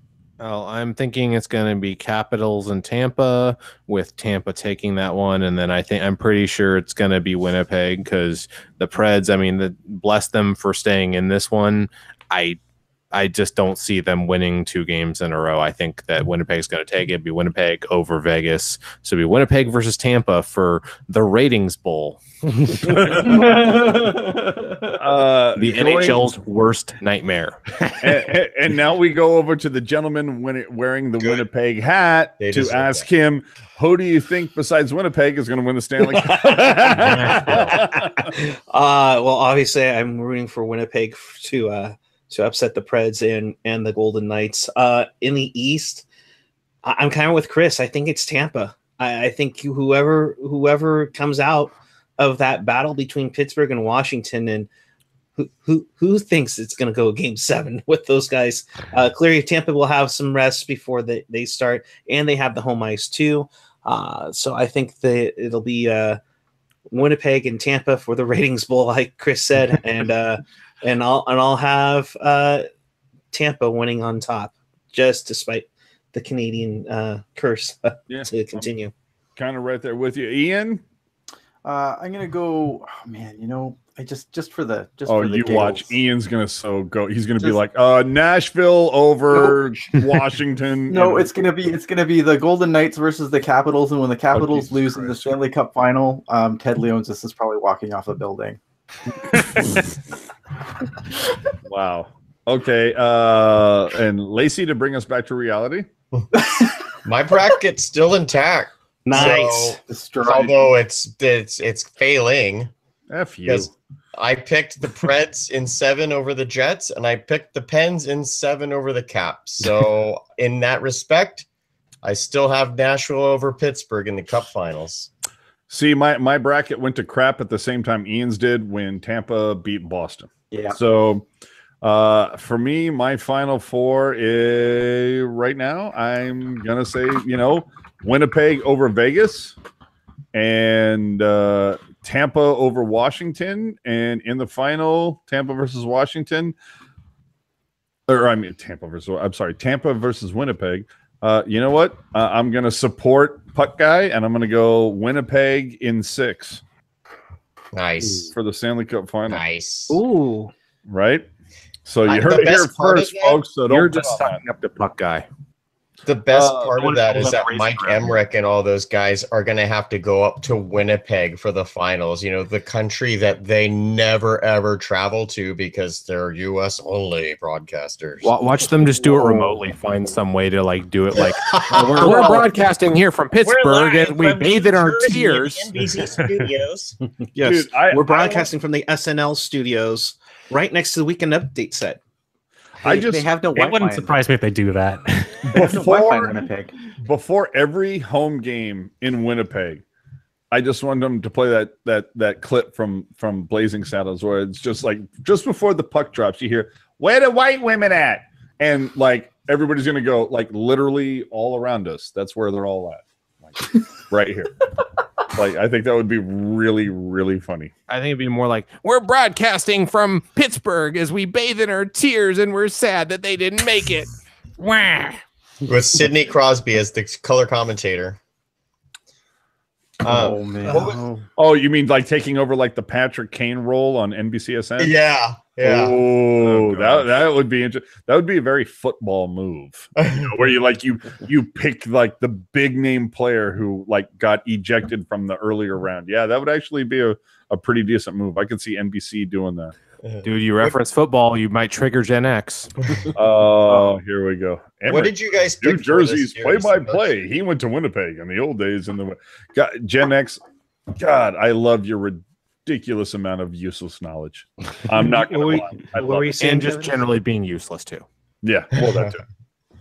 Oh, I'm thinking it's going to be Capitals and Tampa, with Tampa taking that one, and then I'm pretty sure it's going to be Winnipeg because the Preds. I mean, bless them for staying in this one. I just don't see them winning 2 games in a row. I think that Winnipeg's going to take it. It'd be Winnipeg over Vegas. So it'd be Winnipeg versus Tampa for the Ratings Bowl. The NHL's worst nightmare. and now we go over to the gentleman wearing the Winnipeg hat to ask him, who do you think besides Winnipeg is going to win the Stanley Cup? Well, obviously, I'm rooting for Winnipeg to upset the Preds and the Golden Knights. In the East, I'm kind of with Chris. I think it's Tampa. I think whoever comes out of that battle between Pittsburgh and Washington, and who thinks it's going to go Game 7 with those guys? Clearly, Tampa will have some rest before they start, and they have the home ice too. So I think that it'll be Winnipeg and Tampa for the Ratings Bowl, like Chris said, and I'll have Tampa winning on top, just despite the Canadian curse to continue. Kind of right there with you, Ian. I'm gonna go. Oh, man, I just for the you giggles. watch. Ian's gonna go. He's gonna be like Nashville over Washington. No, it's gonna be the Golden Knights versus the Capitals, and when the Capitals lose in the Stanley Cup final, Ted Leonsis is probably walking off a building. Wow. Okay. And Lacey, to bring us back to reality. My bracket's still intact. Nice. So, although it's failing. F you. Because I picked the Preds in 7 over the Jets, and I picked the Pens in 7 over the Caps. So in that respect, I still have Nashville over Pittsburgh in the Cup Finals. See, my bracket went to crap at the same time Ian's did when Tampa beat Boston. Yeah. So for me, my final four is right now, I'm going to say, Winnipeg over Vegas and Tampa over Washington. And in the final, Tampa versus Washington. Tampa versus Winnipeg. You know what? I'm going to support Puck Guy, and I'm going to go Winnipeg in 6. Nice. For the Stanley Cup final. Nice. Ooh. Right? So you heard it here first, folks. So you're just sucking up the Puck Guy. The best part of that is that Mike Emmerich and all those guys are going to have to go up to Winnipeg for the finals. The country that they never, ever travel to because they're U.S. only broadcasters. Watch them just do it remotely. Find some way to do it. We're broadcasting here from Pittsburgh, and we bathe in our tears. NBC studios. Yes, dude, we're broadcasting from the SNL studios right next to the Weekend Update set. They have no Wi-Fi. It wouldn't surprise me if they do that. Before every home game in Winnipeg, I just wanted them to play that clip from Blazing Saddles where it's just just before the puck drops, you hear, "Where the white women at?" And everybody's gonna go literally all around us. That's where they're all at, right here. I think that would be really, really funny. I think it'd be more like, we're broadcasting from Pittsburgh as we bathe in our tears and we're sad that they didn't make it. Wah. With Sidney Crosby as the color commentator. Oh, man. You mean taking over the Patrick Kane role on NBCSN? Yeah. Oh, that would be interesting. That would be a very football move, where you pick the big name player who got ejected from the earlier round. Yeah, that would actually be a pretty decent move. I could see NBC doing that. Dude, you reference football, you might trigger Gen X. Oh, here we go. What did you guys pick New for this Jersey's series? play-by-play. He went to Winnipeg in the old days. Gen X. God, I love your ridiculous amount of useless knowledge. I'm not going to lie. I What were love you it. saying, And just Kevin? generally being useless too. Yeah, well, that too.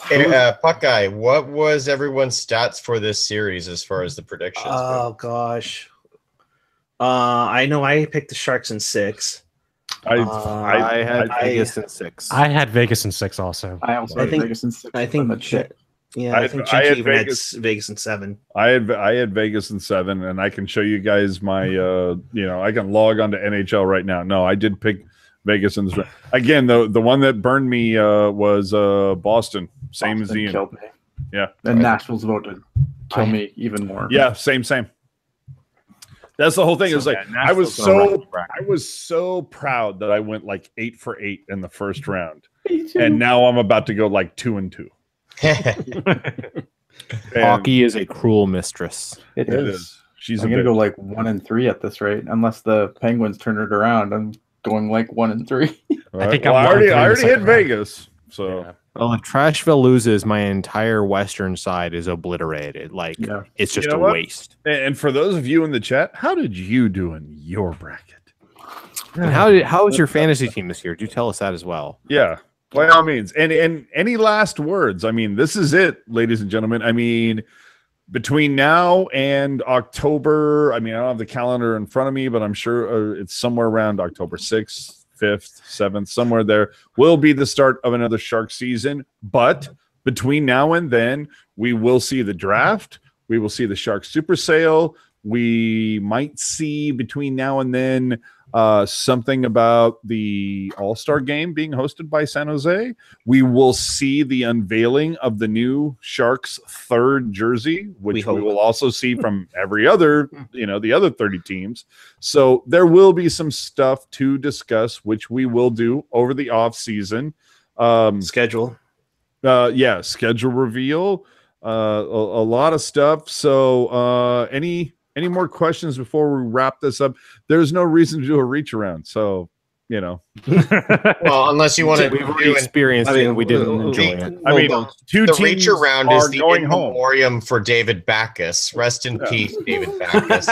Hey, Puck Guy, what was everyone's stats for this series as far as the predictions go? Oh gosh. I know I picked the Sharks in 6. I had I- Vegas in 6. I had Vegas in 6 also. I also I had think- Vegas in 6. I think that's shit. Yeah, I think I had Chinky even had Vegas- Vegas in 7. I had Vegas in 7, and I can show you guys my I can log on to NHL right now. No, I did pick Vegas in this. Again, the one that burned me was Boston, same as Boston Ian. killed me. Yeah. And Nashville's about to kill me even more. Yeah, same. That's the whole thing. It was like I was so proud that I went like 8 for 8 in the first round, and now I'm about to go like 2 and 2. Hockey is a cruel mistress. It is. She's I'm gonna go like 1 and 3 at this rate, unless the Penguins turn it around. I'm going like 1 and 3. I think well, I'm I already 1 and 3 in the hit second round. Vegas, so. Yeah. Well, if Trashville loses, my entire western side is obliterated. Like Yeah. it's just You know a what? waste. And for those of you in the chat, how did you do in your bracket? And how is your fantasy team this year? Do tell us that as well. Yeah, by all means. And any last words? I mean, this is it, ladies and gentlemen. I mean, between now and October, I mean, I don't have the calendar in front of me, but I'm sure it's somewhere around October 6th, 5th, 7th, somewhere there will be the start of another Shark season. But between now and then, we will see the draft. We will see the Shark Super Sale. We might see between now and then something about the All-Star game being hosted by San Jose. We will see the unveiling of the new Sharks 3rd jersey, which we will also see from every other, the other 30 teams. So there will be some stuff to discuss, which we will do over the off season. Schedule. Schedule reveal. A lot of stuff. So any more questions before we wrap this up? There's no reason to do a reach around. So, Well, unless you want to We've already experienced it and we didn't enjoy it. I mean, two the teams reach around are is the going in home. memoriam for David Backus. Rest in peace, David Backus.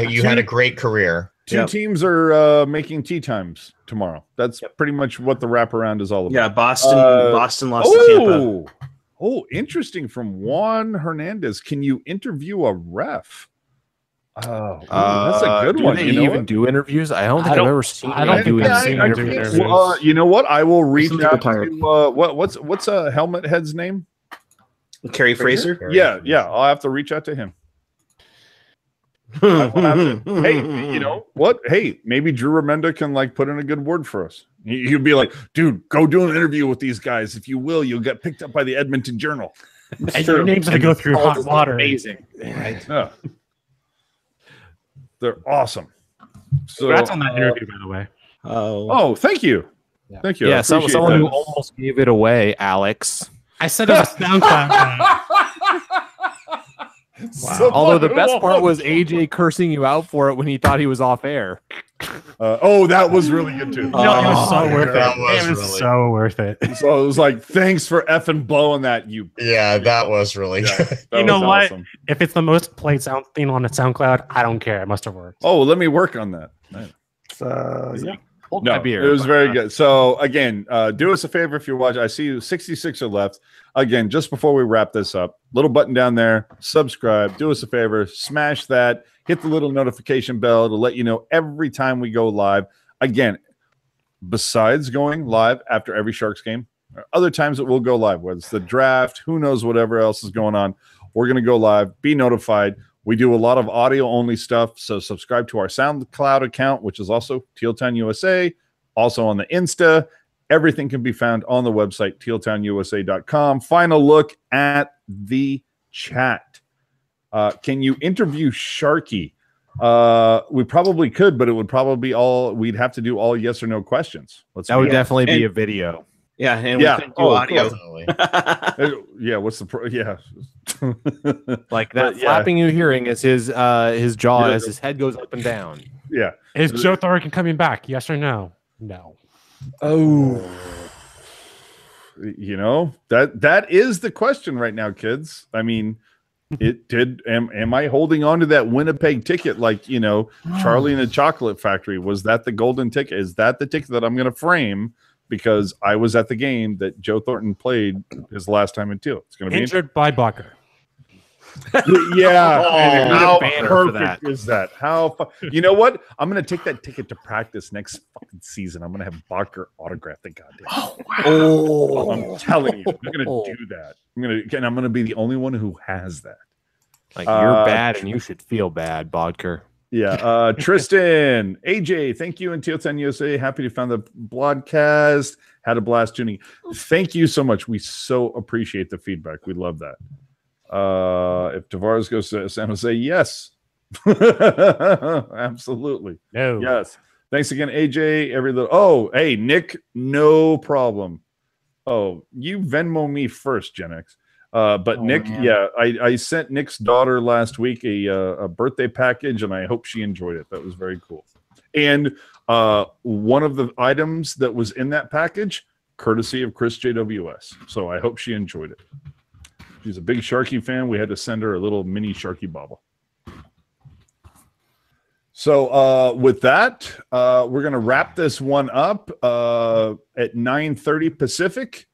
You had a great career. Two teams are making tea times tomorrow. That's pretty much what the wraparound is all about. Yeah, Boston lost to Tampa. Oh, interesting. From Juan Hernandez. Can you interview a ref? Oh, that's a good do one. They You know even what? do interviews? I don't think I've ever seen. I don't them think do I've seen interviews. them do interviews. You know what? I will reach Listen to out the pirate. to what's a helmet head's name? Kerry Fraser. Yeah. I'll have to reach out to him. Hey, you know what? Hey, maybe Drew Remenda can like put in a good word for us. He'd be like, dude, go do an interview with these guys. If you will, you'll get picked up by the Edmonton Journal. And your name's gonna go through hot water. Amazing. Yeah. They're awesome. So, Congrats on that interview, by the way. oh, thank you. Thank you. I Yeah, appreciate someone that. who almost gave it away, Alex. I said it was SoundCloud. Although the best part was AJ cursing you out for it when he thought he was off air. That was really good too. No, it was so worth it. that was It was really- so worth it. So it was like, thanks for effing blowing that. You. Yeah, that was really Yeah, good. that You know was what? awesome. If it's the most played sound thing on a SoundCloud, I don't care. It must have worked. Oh, well, let me work on that. Hold No, my beer. it was very good. So again, do us a favor if you're watching. I see you 66 are left. Again, just before we wrap this up, little button down there, subscribe. Do us a favor, smash that. Hit the little notification bell to let you know every time we go live. Again, besides going live after every Sharks game, other times it will go live, whether it's the draft, who knows, whatever else is going on. We're going to go live. Be notified. We do a lot of audio only stuff. So subscribe to our SoundCloud account, which is also Tealtown USA, also on the Insta. Everything can be found on the website, tealtownusa.com. Final look at the chat. Can you interview Sharky? We probably could, but it would probably be we'd have to do all yes or no questions. That would definitely be a video. Yeah, and Yeah. we couldn't do audio. Definitely. Yeah, what's the yeah. Like that Yeah. flapping you're hearing is his jaw Yeah. as his head goes up and down. Yeah. Is Joe Thornton coming back? Yes or no? No. Oh, you know, that is the question right now, kids. I mean, am I holding on to that Winnipeg ticket like, you know, Charlie in the Chocolate Factory? Was that the golden ticket? Is that the ticket that I'm going to frame because I was at the game that Joe Thornton played his last time in Teal? It's going to be Injured by Bucker. Yeah. How banner for perfect that. is that? You know what? I'm going to take that ticket to practice next fucking season. I'm going to have Barker autograph the goddamn. Oh, I'm telling you, I'm going to do that. I'm going to be the only one who has that. Like you're bad and you should feel bad, Bodker. Yeah. Tristan, AJ, thank you. And Teal10 USA. Happy to found the broadcast. Had a blast tuning. Thank you so much. We so appreciate the feedback. We love that. If Tavares goes to San Jose, yes. Absolutely. No. Yes. Thanks again, AJ. Oh, hey, Nick, no problem. Oh, you Venmo me first, Gen X. But Nick, man. yeah, I sent Nick's daughter last week a birthday package, and I hope she enjoyed it. That was very cool. And one of the items that was in that package, courtesy of Chris JWS. So I hope she enjoyed it. She's a big Sharky fan. We had to send her a little mini Sharky bobble. So with that, we're going to wrap this one up at 9:30 Pacific.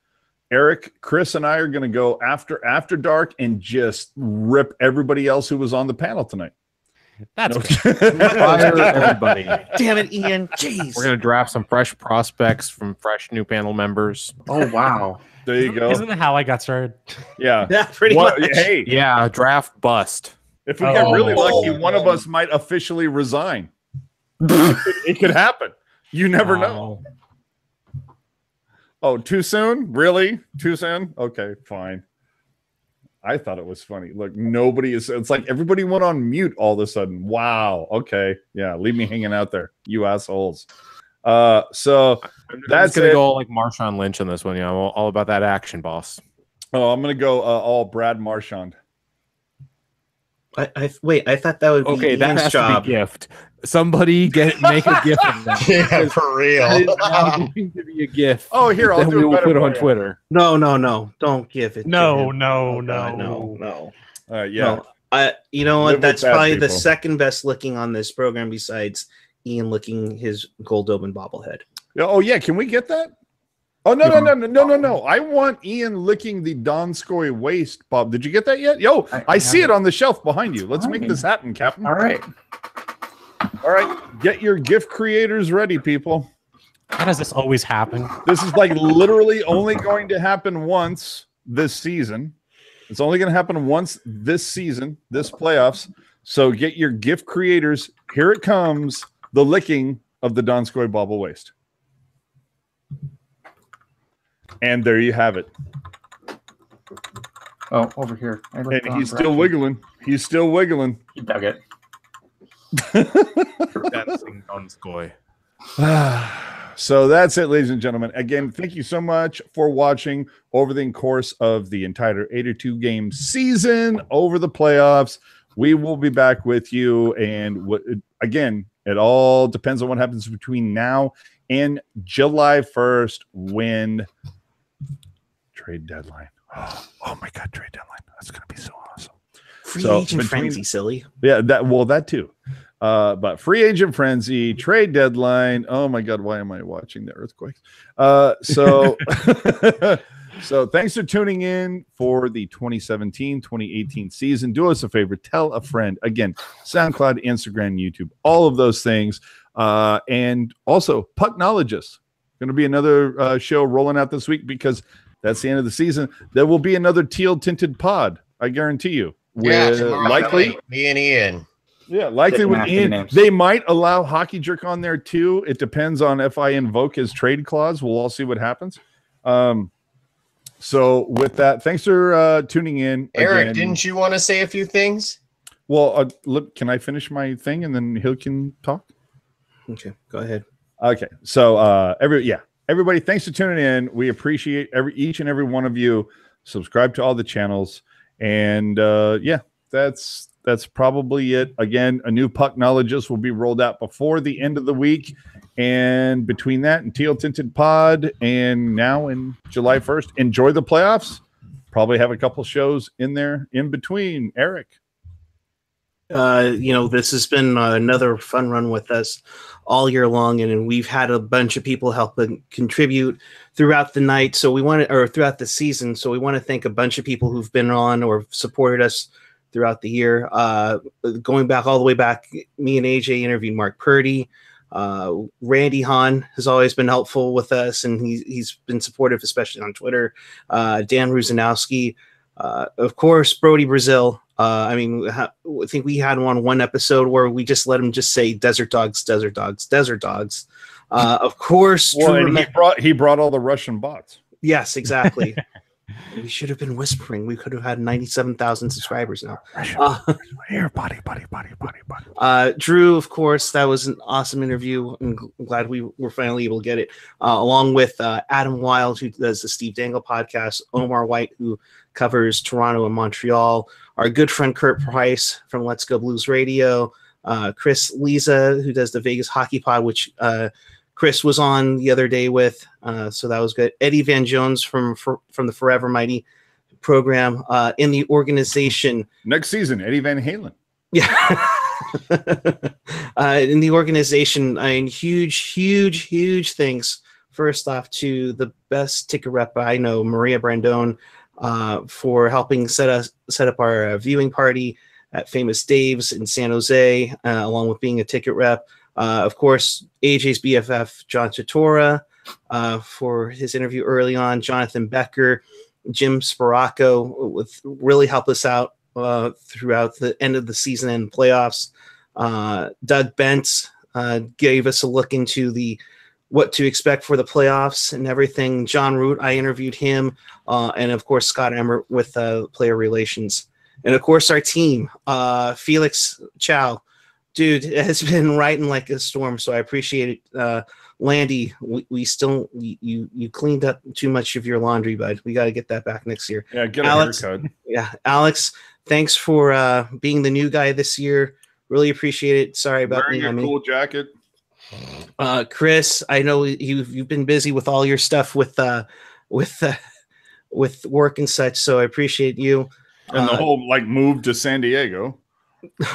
Eric, Chris, and I are going to go after dark and just rip everybody else who was on the panel tonight. That's Fire everybody. damn it, Ian. Jeez. We're gonna draft some fresh prospects from fresh new panel members. Oh wow. There you go. Isn't that how I got started? Yeah. Yeah, pretty much. Hey, Yeah, draft bust. if we get really lucky, one of us might officially resign. It could happen. You never know. Oh, too soon? Really? Too soon? Okay, fine. I thought it was funny. Look, nobody is. It's like everybody went on mute all of a sudden. Wow. Okay. Yeah. Leave me hanging out there, you assholes. So that's gonna it. go like Marshawn Lynch on this one. Yeah, I'm all about that action, boss. Oh, I'm gonna go all Brad Marchand. Wait, I thought that would be Okay, that Ian's has job. to be a gift. Somebody make a gift of that. Yeah, for That is real. now going to be a gift. Oh, here I'll Then do we it will better put it for on you. Twitter. No, don't give it. to No, him. no, Oh, God, no. no. Yeah. No, you know Live what? with That's that, probably the people. second best licking on this program besides Ian licking his gold Dobin bobblehead. Oh yeah. Can we get that? Oh no! I want Ian licking the Donskoy waist, Bob. Did you get that yet? Yo, I see it on the shelf behind you. Let's make this happen, Captain. All right. All right, get your gift creators ready, people. How does this always happen? This is like literally only going to happen once this season. It's only going to happen once this season, this playoffs. So get your gift creators. Here it comes, the licking of the Donskoy bobble waist. And there you have it. Oh, over here. I looked And on he's Brad. still wiggling. He's still wiggling. He dug it. Dancing Donskoy. So that's it, ladies and gentlemen. Again, thank you so much for watching over the course of the entire 82 game season, over the playoffs. We will be back with you. And again, it all depends on what happens between now and July 1st when trade deadline. Oh my God, trade deadline. That's going to be so awesome. Free So, agent between- frenzy, silly. Yeah, that too. But free agent frenzy, trade deadline. Oh my God, why am I watching the earthquakes? So so thanks for tuning in for the 2017-2018 season. Do us a favor, tell a friend. Again, SoundCloud, Instagram, YouTube, all of those things. And also Pucknologist. Going to be another show rolling out this week because that's the end of the season. There will be another teal tinted pod, I guarantee you. Yeah, With tomorrow likely. night, me and Ian. Yeah, likely with Nasty Ian. names. They might allow Hockey Jerk on there too. It depends on if I invoke his trade clause. We'll all see what happens. So with that, thanks for tuning in. Eric, again. didn't you want to say a few things? Well, look, can I finish my thing and then Hill can talk? Okay, go ahead. Okay, so everybody, thanks for tuning in. We appreciate each and every one of you. Subscribe to all the channels, and that's probably it. Again, a new Pucknologist will be rolled out before the end of the week, And between that and Teal Tinted Pod, and now in July 1st, enjoy the playoffs. Probably have a couple shows in there in between. Eric. This has been another fun run with us all year long, and we've had a bunch of people help contribute throughout the night. So throughout the season. So we want to thank a bunch of people who've been on or supported us throughout the year. Going back all the way back, me and AJ interviewed Mark Purdy. Randy Hahn has always been helpful with us, and he's been supportive, especially on Twitter. Dan Ruzanowski, of course, Brody Brazil. I think we had one episode where we just let him just say desert dogs, desert dogs, desert dogs. Of course, he brought all the Russian bots. Yes, exactly. We should have been whispering. We could have had 97,000 subscribers now. Here, buddy. Drew, of course, that was an awesome interview. I'm glad we were finally able to get it. Along with Adam Wild, who does the Steve Dangle podcast, Omar White, who covers Toronto and Montreal, our good friend Kurt Price from Let's Go Blues Radio, Chris Leza, who does the Vegas Hockey Pod, which Chris was on the other day with, so that was good. Eddie Van Jones from the Forever Mighty program in the organization. Next season, Eddie Van Halen. Yeah. In the organization, huge thanks first off to the best ticket rep I know, Maria Brandone, for helping set up our viewing party at Famous Dave's in San Jose, along with being a ticket rep. Of course, AJ's BFF, John Tortora, for his interview early on, Jonathan Becker, Jim Sparaco, with really helped us out throughout the end of the season and playoffs. Doug Bentz gave us a look into what to expect for the playoffs and everything. John Root, I interviewed him, and of course Scott Emmert with player relations, and of course our team, Felix Chow. Dude, it has been riding like a storm, so I appreciate it. Landy, you cleaned up too much of your laundry, bud. We got to get that back next year. Yeah, get Alex, a haircut. Yeah, Alex, thanks for being the new guy this year. Really appreciate it. Sorry about wearing your cool jacket. Chris, I know you've been busy with all your stuff with work and such, so I appreciate you. And the whole move to San Diego.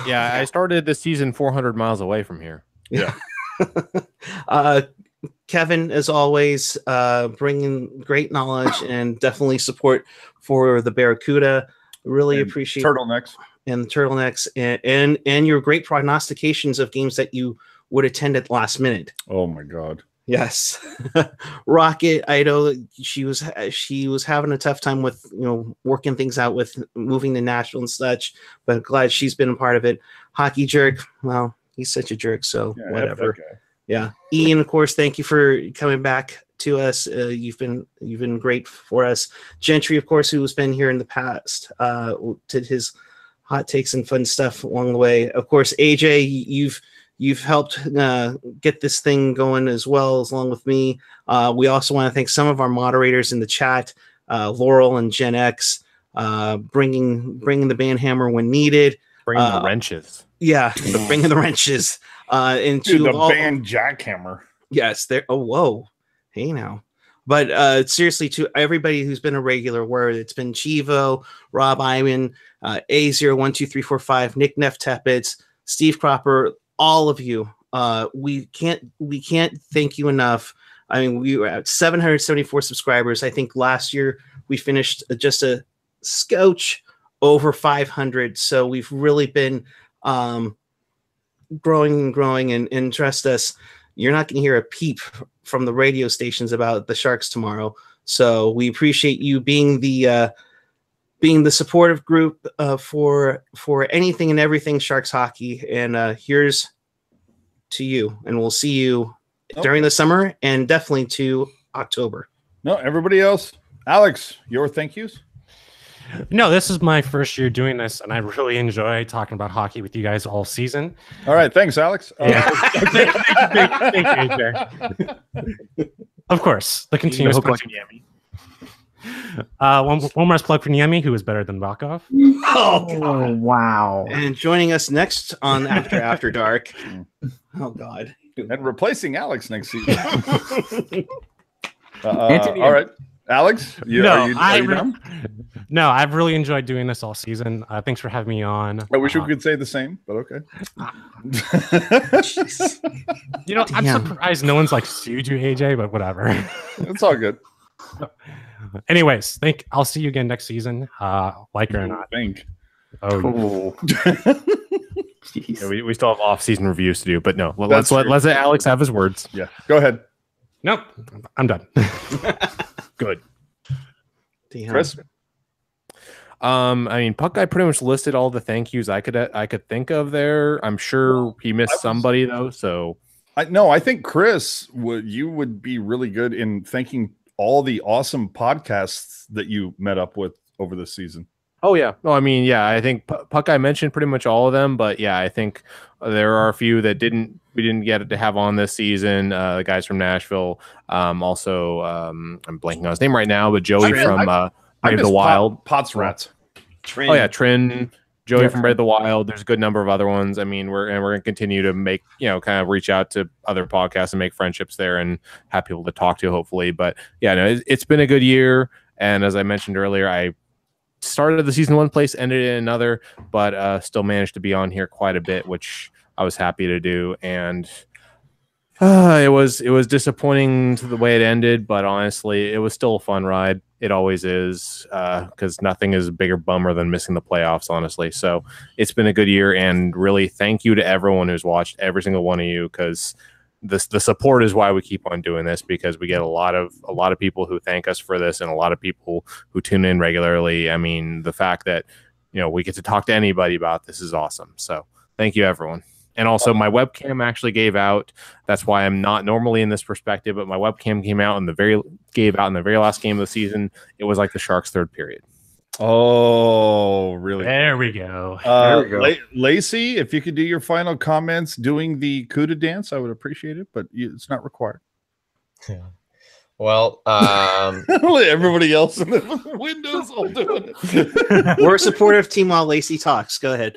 Yeah, I started the season 400 miles away from here. Yeah. Kevin, as always, bringing great knowledge and definitely support for the Barracuda. Really appreciate turtlenecks and the turtlenecks and your great prognostications of games that you would attend at last minute. Oh my God. Yes. Rocket, I know she was having a tough time with working things out with moving to Nashville and such, but glad she's been a part of it. Hockey Jerk, well, he's such a jerk, so whatever. Yeah. Ian, of course, thank you for coming back to us. You've been great for us. Gentry, of course, who's been here in the past, did his hot takes and fun stuff along the way. Of course, AJ, you've helped get this thing going as well, along with me. We also want to thank some of our moderators in the chat, Laurel and Gen X, bringing the band hammer when needed. Bringing the wrenches. Yeah, bringing the wrenches. Into the band jackhammer. Yes, there. Oh, whoa. Hey now. But seriously, to everybody who's been a regular, where it's been Chivo, Rob Iman, A012345, Nick Neff Teppitz, Steve Cropper, all of you, we can't thank you enough. I mean, we were at 774 subscribers. I think last year we finished just a scotch over 500. So we've really been growing, and trust us, you're not going to hear a peep from the radio stations about the Sharks tomorrow. So we appreciate you being the supportive group for anything and everything Sharks hockey. And here's to you, and we'll see you during the summer and definitely to October. No, everybody else. Alex, your thank yous? No, this is my first year doing this, and I really enjoy talking about hockey with you guys all season. All right, thanks, Alex. Thank you, AJ. Of course, the continuous plug for Niemi. One more plug for Niemi, who is better than Bakov. Oh, wow. And joining us next on After Dark. Oh, God. And replacing Alex next season. Anthony- all right. Alex, are you done? No, I've really enjoyed doing this all season. Thanks for having me on. I wish we could say the same, but okay. I'm surprised no one's like sued you, AJ, but whatever. It's all good. Anyways, I'll see you again next season. Like it or not. Think. Oh, Jeez. yeah, we still have off-season reviews to do, but no. Let's let Alex have his words. Yeah. Go ahead. Nope, I'm done. Good. Damn. Chris? I mean, Puck Guy pretty much listed all the thank yous I could think of there. I'm sure he missed somebody though. So I think Chris you would be really good in thanking all the awesome podcasts that you met up with over the season. oh yeah, no, I mean yeah, I think Puck Guy mentioned pretty much all of them, but yeah, I think there are a few that we didn't get to have on this season. The guys from Nashville, also I'm blanking on his name right now, but Joey from Brave the Wild, Pots Rats. Oh yeah, Trin, Joey from Brave the Wild. There's a good number of other ones. I mean, we're going to continue to make, kind of reach out to other podcasts and make friendships there and have people to talk to, hopefully. But yeah, no, it's been a good year. And as I mentioned earlier, I started the season one place, ended it in another, but still managed to be on here quite a bit, which I was happy to do. And it was disappointing to the way it ended, but honestly, it was still a fun ride. It always is, because nothing is a bigger bummer than missing the playoffs, honestly. So it's been a good year, and really thank you to everyone who's watched, every single one of you, because the support is why we keep on doing this, because we get a lot of people who thank us for this, and a lot of people who tune in regularly. I mean, the fact that we get to talk to anybody about this is awesome. So thank you, everyone. And also, my webcam actually gave out. That's why I'm not normally in this perspective, but my webcam gave out in the very last game of the season. It was like the Sharks' third period. Oh, really? There we go. Lacey, if you could do your final comments doing the Cuda dance, I would appreciate it, but it's not required. Yeah. Well, everybody else in the windows all doing it. We're a supportive team while Lacey talks. Go ahead.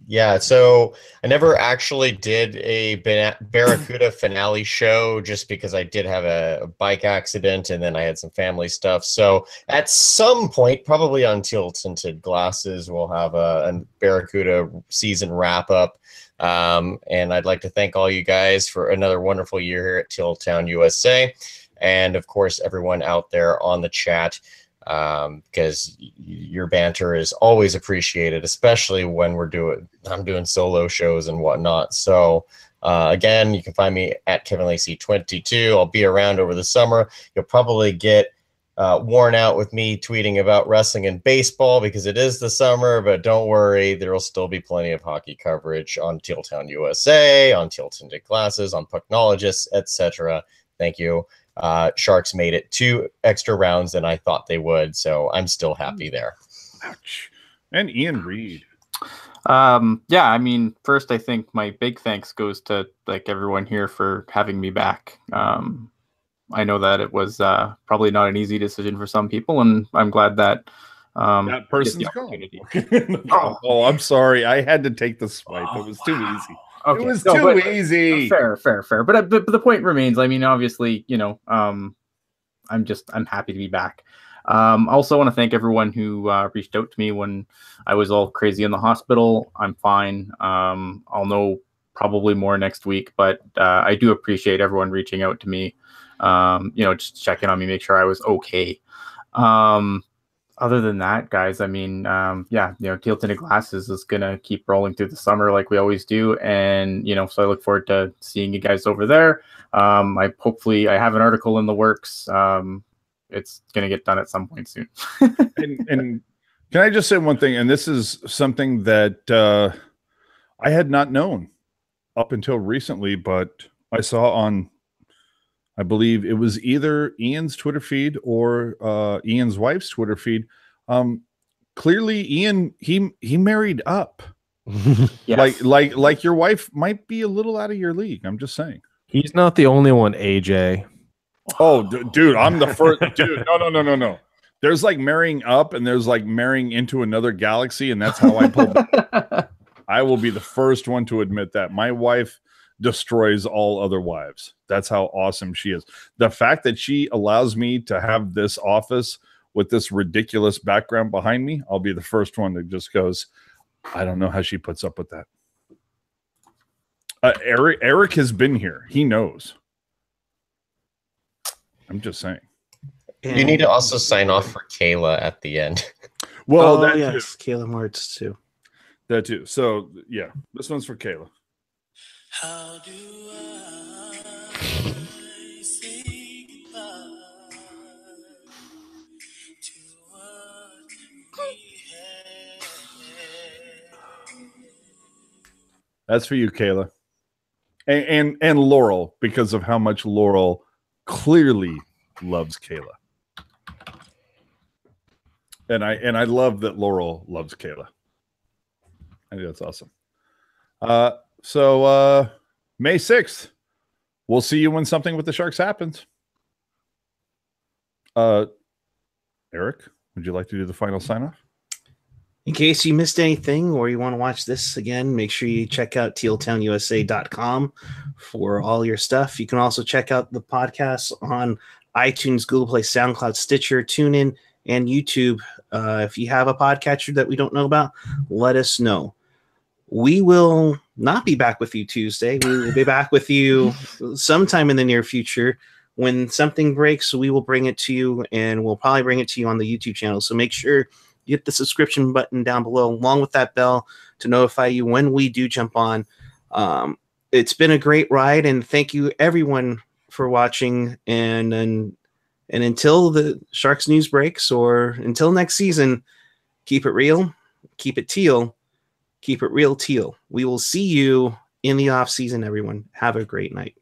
Yeah, so I never actually did a Barracuda finale show just because I did have a bike accident and then I had some family stuff. So at some point, probably on Teal Tinted Glasses, we'll have a Barracuda season wrap up. And I'd like to thank all you guys for another wonderful year here at Teal Town, USA. And of course, everyone out there on the chat, because your banter is always appreciated, especially when I'm doing solo shows and whatnot. So again, you can find me at Kevin Lacey 22. I'll be around over the summer. You'll probably get worn out with me tweeting about wrestling and baseball because it is the summer, but don't worry, there will still be plenty of hockey coverage on Teal Town USA, on Teal Tinted Glasses, on Pucknologists, etc. Thank you. Sharks made it 2 extra rounds than I thought they would, so I'm still happy there. Ouch. And Ian Reed. Yeah, I mean, first I think my big thanks goes to everyone here for having me back. I know that it was probably not an easy decision for some people, and I'm glad that that person's gone. Oh, I'm sorry. I had to take the swipe. It was too easy. Okay. It was too easy. Fair. But the point remains. I mean, obviously, I'm happy to be back. Also want to thank everyone who reached out to me when I was all crazy in the hospital. I'm fine. I'll know probably more next week, but I do appreciate everyone reaching out to me. Just checking on me, make sure I was okay. Other than that, guys, I mean, Teal Tinted Glasses is going to keep rolling through the summer like we always do. And, so I look forward to seeing you guys over there. Hopefully I have an article in the works. It's going to get done at some point soon. and can I just say one thing? And this is something that I had not known up until recently, but I saw on, I believe it was either Ian's Twitter feed or Ian's wife's Twitter feed. Clearly, Ian he married up. Yes. Like your wife might be a little out of your league. I'm just saying. He's not the only one, AJ. Oh, dude, I'm the first. Dude, no. There's like marrying up, and there's like marrying into another galaxy, and that's how I pull back. I will be the first one to admit that my wife destroys all other wives. That's how awesome she is. The fact that she allows me to have this office with this ridiculous background behind me, I'll be the first one that just goes, I don't know how she puts up with that. Eric has been here. He knows. I'm just saying. You need to also sign off for Kayla at the end. Well, oh, that yes, too. Kayla Moritz too. That too. So yeah, this one's for Kayla. How do I say goodbye to what we had? That's for you, Kayla. And Laurel, because of how much Laurel clearly loves Kayla. And I love that Laurel loves Kayla. I think that's awesome. So May 6th, we'll see you when something with the Sharks happens. Eric, would you like to do the final sign-off? In case you missed anything or you want to watch this again, make sure you check out tealtownusa.com for all your stuff. You can also check out the podcast on iTunes, Google Play, SoundCloud, Stitcher, TuneIn, and YouTube. If you have a podcatcher that we don't know about, let us know. We will not be back with you Tuesday. We will be back with you sometime in the near future. When something breaks, we will bring it to you, and we'll probably bring it to you on the YouTube channel. So make sure you hit the subscription button down below, along with that bell, to notify you when we do jump on. It's been a great ride, and thank you everyone for watching. And until the Sharks news breaks, or until next season, keep it real, keep it teal, keep it real teal. We will see you in the off season, everyone. Have a great night.